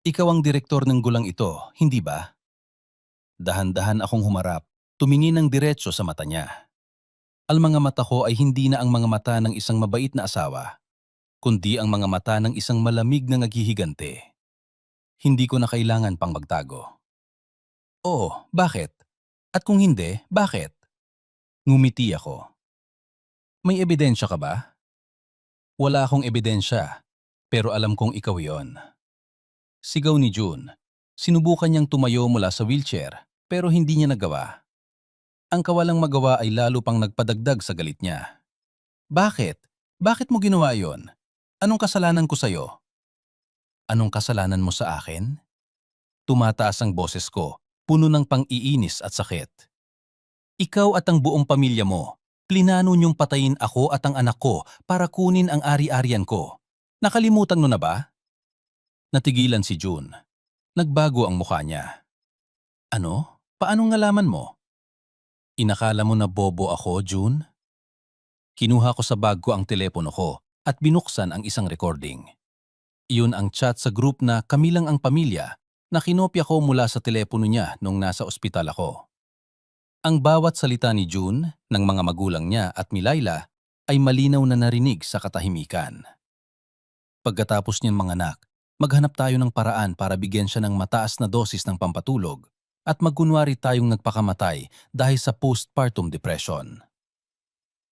Ikaw ang direktor ng gulang ito, hindi ba? Dahan-dahan akong humarap, tumingin ng diretso sa mata niya. Ang mga mata ko ay hindi na ang mga mata ng isang mabait na asawa, kundi ang mga mata ng isang malamig na naghihigante. Hindi ko na kailangan pang magtago. Oo, bakit? At kung hindi, bakit? Ngumiti ako. May ebidensya ka ba? Wala akong ebidensya, pero alam kong ikaw yon. Sigaw ni June. Sinubukan niyang tumayo mula sa wheelchair pero hindi niya nagawa. Ang kawalang magawa ay lalo pang nagpadagdag sa galit niya. Bakit? Bakit mo ginawa yon? Anong kasalanan ko sa'yo? Anong kasalanan mo sa akin? Tumataas ang boses ko, puno ng pang-iinis at sakit. Ikaw at ang buong pamilya mo, plinano niyong patayin ako at ang anak ko para kunin ang ari-arian ko. Nakalimutan mo na ba? Natigilan si June. Nagbago ang mukha niya. Ano? Paano ngalaman mo? Inakala mo na bobo ako, June? Kinuha ko sa bag ko ang telepono ko at binuksan ang isang recording. Iyon ang chat sa group na kami lang ang pamilya na kinopya ko mula sa telepono niya nung nasa ospital ako. Ang bawat salita ni June, ng mga magulang niya at Milaila ay malinaw na narinig sa katahimikan. Pagkatapos niyan manganak, maghanap tayo ng paraan para bigyan siya ng mataas na dosis ng pampatulog at magkunwari tayong nagpakamatay dahil sa postpartum depression.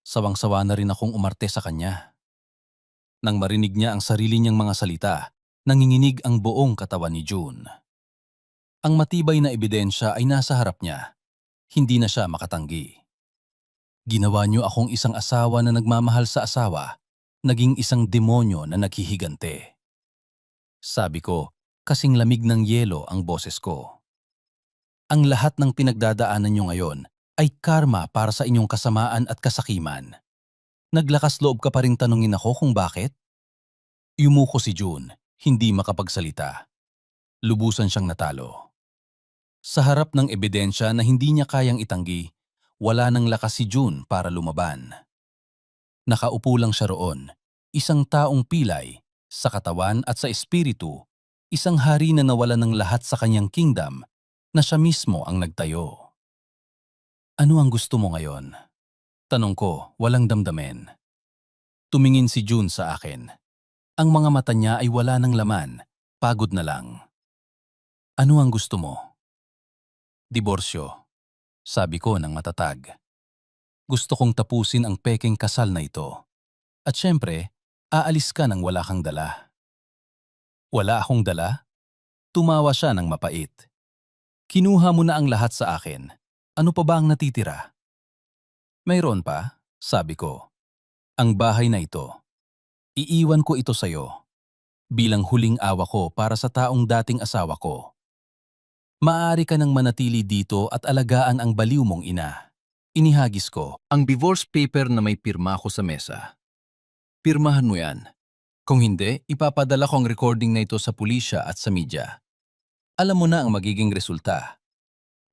Sawang-sawa na rin akong umarte sa kanya. Nang marinig niya ang sarili niyang mga salita, nanginginig ang buong katawan ni June. Ang matibay na ebidensya ay nasa harap niya. Hindi na siya makatanggi. Ginawa niyo akong isang asawa na nagmamahal sa asawa, naging isang demonyo na naghihigante. Sabi ko, kasing lamig ng yelo ang boses ko. Ang lahat ng pinagdadaanan niyo ngayon ay karma para sa inyong kasamaan at kasakiman. Naglakas loob ka pa ring tanungin ako kung bakit? Yumuko si June, hindi makapagsalita. Lubusan siyang natalo. Sa harap ng ebidensya na hindi niya kayang itanggi, wala nang lakas si June para lumaban. Nakaupo lang siya roon, isang taong pilay, sa katawan at sa espiritu, isang hari na nawala ng lahat sa kanyang kingdom na siya mismo ang nagtayo. Ano ang gusto mo ngayon? Tanong ko, walang damdamin. Tumingin si June sa akin. Ang mga mata niya ay wala ng laman, pagod na lang. Ano ang gusto mo? Diborsyo, sabi ko ng matatag. Gusto kong tapusin ang pekeng kasal na ito. At syempre, aalis ka nang wala kang dala. Wala akong dala? Tumawa siya ng mapait. Kinuha mo na ang lahat sa akin. Ano pa ba ang natitira? Mayroon pa, sabi ko. Ang bahay na ito. Iiwan ko ito sa'yo. Bilang huling awa ko para sa taong dating asawa ko. Maaari ka nang manatili dito at alagaan ang baliw mong ina. Inihagis ko ang divorce paper na may pirma ko sa mesa. Pirmahan mo yan. Kung hindi, ipapadala ko ang recording na ito sa pulisya at sa media. Alam mo na ang magiging resulta.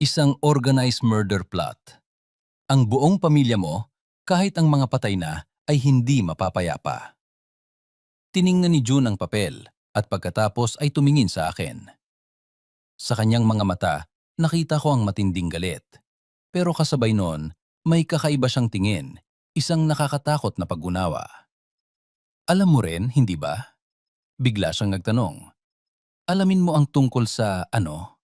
Isang organized murder plot. Ang buong pamilya mo, kahit ang mga patay na, ay hindi mapapayapa. Tiningnan ni June ang papel at pagkatapos ay tumingin sa akin. Sa kanyang mga mata, nakita ko ang matinding galit. Pero kasabay noon, may kakaiba siyang tingin, isang nakakatakot na pag-unawa. Alam mo rin, hindi ba? Bigla siyang nagtanong. Alamin mo ang tungkol sa ano?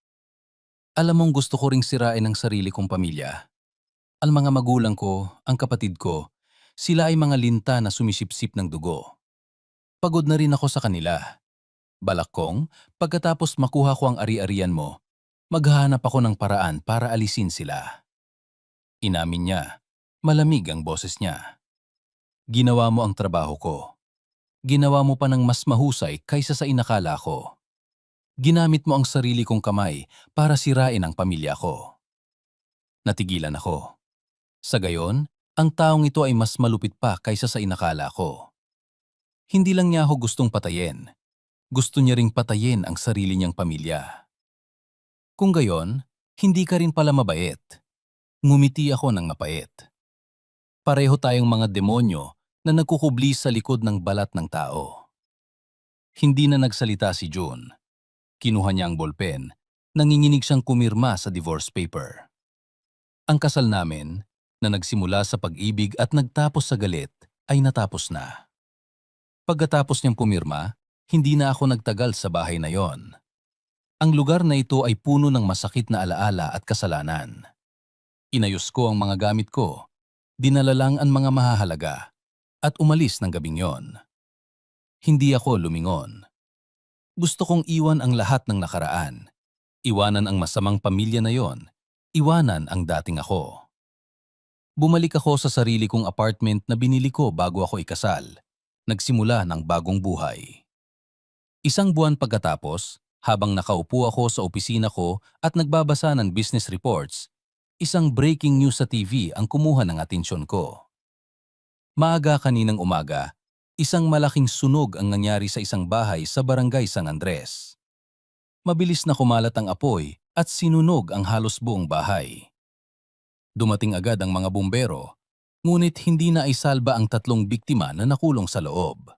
Alam mong gusto ko ring sirain ang sarili kong pamilya. Ang mga magulang ko, ang kapatid ko, sila ay mga linta na sumisipsip ng dugo. Pagod na rin ako sa kanila. Balak kong, pagkatapos makuha ko ang ari-arian mo, maghahanap ako ng paraan para alisin sila. Inamin niya, malamig ang boses niya. Ginawa mo ang trabaho ko. Ginawa mo pa ng mas mahusay kaysa sa inakala ko. Ginamit mo ang sarili kong kamay para sirain ang pamilya ko. Natigilan ako. Sa gayon, ang taong ito ay mas malupit pa kaysa sa inakala ko. Hindi lang niya ako gustong patayin. Gusto niya ring patayin ang sarili niyang pamilya. Kung gayon, hindi ka rin pala mabait. Ngumiti ako ng mapait. Pareho tayong mga demonyo na nagkukubli sa likod ng balat ng tao. Hindi na nagsalita si June. Kinuha niya ang bolpen. Nanginginig siyang kumirma sa divorce paper. Ang kasal namin, na nagsimula sa pag-ibig at nagtapos sa galit, ay natapos na. Pagkatapos niyang pumirma, hindi na ako nagtagal sa bahay na yon. Ang lugar na ito ay puno ng masakit na alaala at kasalanan. Inayos ko ang mga gamit ko, dinala lang ang mga mahahalaga, at umalis ng gabing yon. Hindi ako lumingon. Gusto kong iwan ang lahat ng nakaraan. Iwanan ang masamang pamilya na yon. Iwanan ang dating ako. Bumalik ako sa sarili kong apartment na binili ko bago ako ikasal. Nagsimula ng bagong buhay. Isang buwan pagkatapos, habang nakaupo ako sa opisina ko at nagbabasa ng business reports, isang breaking news sa TV ang kumuha ng atensyon ko. Maaga kaninang umaga, isang malaking sunog ang nangyari sa isang bahay sa barangay San Andres. Mabilis na kumalat ang apoy at sinunog ang halos buong bahay. Dumating agad ang mga bumbero, ngunit hindi na isalba ang 3 biktima na nakulong sa loob.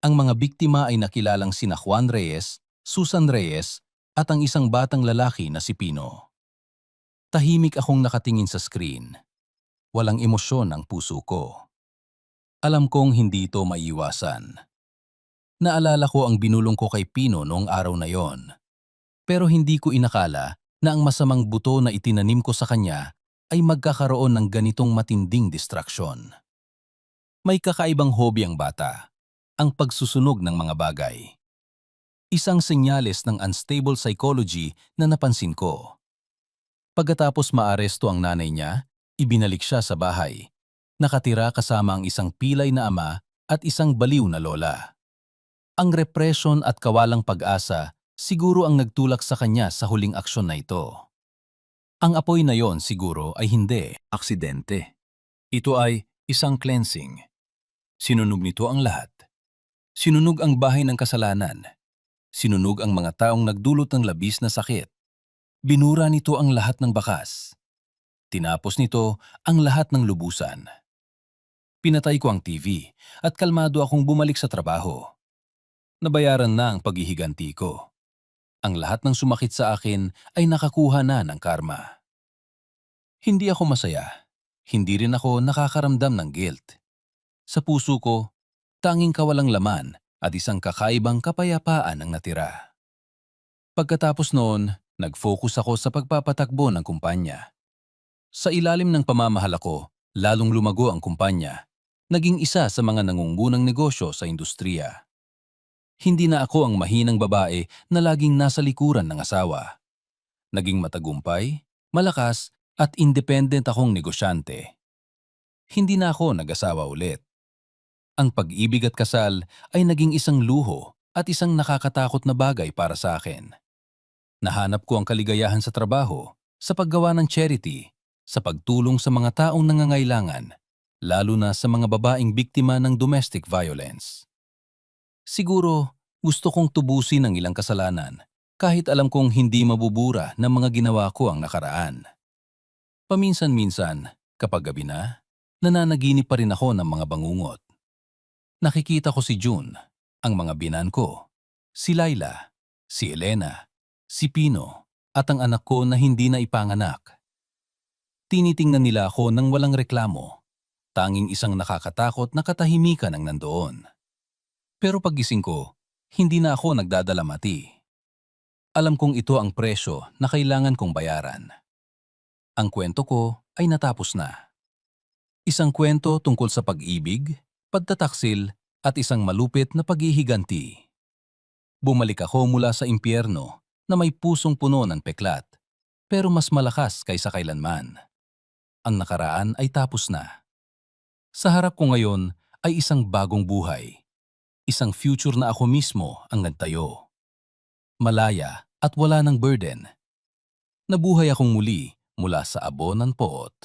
Ang mga biktima ay nakilalang sina Juan Reyes, Susan Reyes at ang isang batang lalaki na si Pino. Tahimik akong nakatingin sa screen. Walang emosyon ang puso ko. Alam kong hindi ito maiiwasan. Naalala ko ang binulong ko kay Pino noong araw na yon. Pero hindi ko inakala na ang masamang buto na itinanim ko sa kanya ay magkakaroon ng ganitong matinding distraksyon. May kakaibang hobby ang bata, ang pagsusunog ng mga bagay. Isang senyales ng unstable psychology na napansin ko. Pagkatapos maaresto ang nanay niya, ibinalik siya sa bahay. Nakatira kasama ang isang pilay na ama at isang baliw na lola. Ang repression at kawalang pag-asa siguro ang nagtulak sa kanya sa huling aksyon na ito. Ang apoy na yon siguro ay hindi aksidente. Ito ay isang cleansing. Sinunog nito ang lahat. Sinunog ang bahay ng kasalanan. Sinunog ang mga taong nagdulot ng labis na sakit. Binura nito ang lahat ng bakas. Tinapos nito ang lahat ng lubusan. Pinatay ko ang TV at kalmado akong bumalik sa trabaho. Nabayaran na ang paghihiganti ko. Ang lahat ng sumakit sa akin ay nakakuha na ng karma. Hindi ako masaya. Hindi rin ako nakakaramdam ng guilt. Sa puso ko, tanging kawalang laman at isang kakaibang kapayapaan ang natira. Pagkatapos noon, nag-focus ako sa pagpapatakbo ng kumpanya. Sa ilalim ng pamamahal ko, lalong lumago ang kumpanya. Naging isa sa mga nangungunang negosyo sa industriya. Hindi na ako ang mahinang babae na laging nasa likuran ng asawa. Naging matagumpay, malakas at independent akong negosyante. Hindi na ako nag-asawa ulit. Ang pag-ibig at kasal ay naging isang luho at isang nakakatakot na bagay para sa akin. Nahanap ko ang kaligayahan sa trabaho, sa paggawa ng charity, sa pagtulong sa mga taong nangangailangan, lalo na sa mga babaeng biktima ng domestic violence. Siguro, gusto kong tubusin ang ilang kasalanan, kahit alam kong hindi mabubura ng mga ginawa ko ang nakaraan. Paminsan-minsan, kapag gabi na, nananaginip pa rin ako ng mga bangungot. Nakikita ko si June, ang mga binan ko, si Laila, si Elena, si Pino, at ang anak ko na hindi na ipanganak. Tinitingnan nila ako nang walang reklamo, tanging isang nakakatakot na katahimikan ang nandoon. Pero paggising ko, hindi na ako nagdadalamati. Alam kong ito ang presyo na kailangan kong bayaran. Ang kwento ko ay natapos na. Isang kwento tungkol sa pag-ibig, pagtataksil at isang malupit na paghihiganti. Bumalik ako mula sa impyerno na may pusong puno ng peklat, pero mas malakas kaysa kailanman. Ang nakaraan ay tapos na. Sa harap ko ngayon ay isang bagong buhay. Isang future na ako mismo ang nagtayo. Malaya at wala ng burden. Nabuhay akong muli mula sa abo ng poot.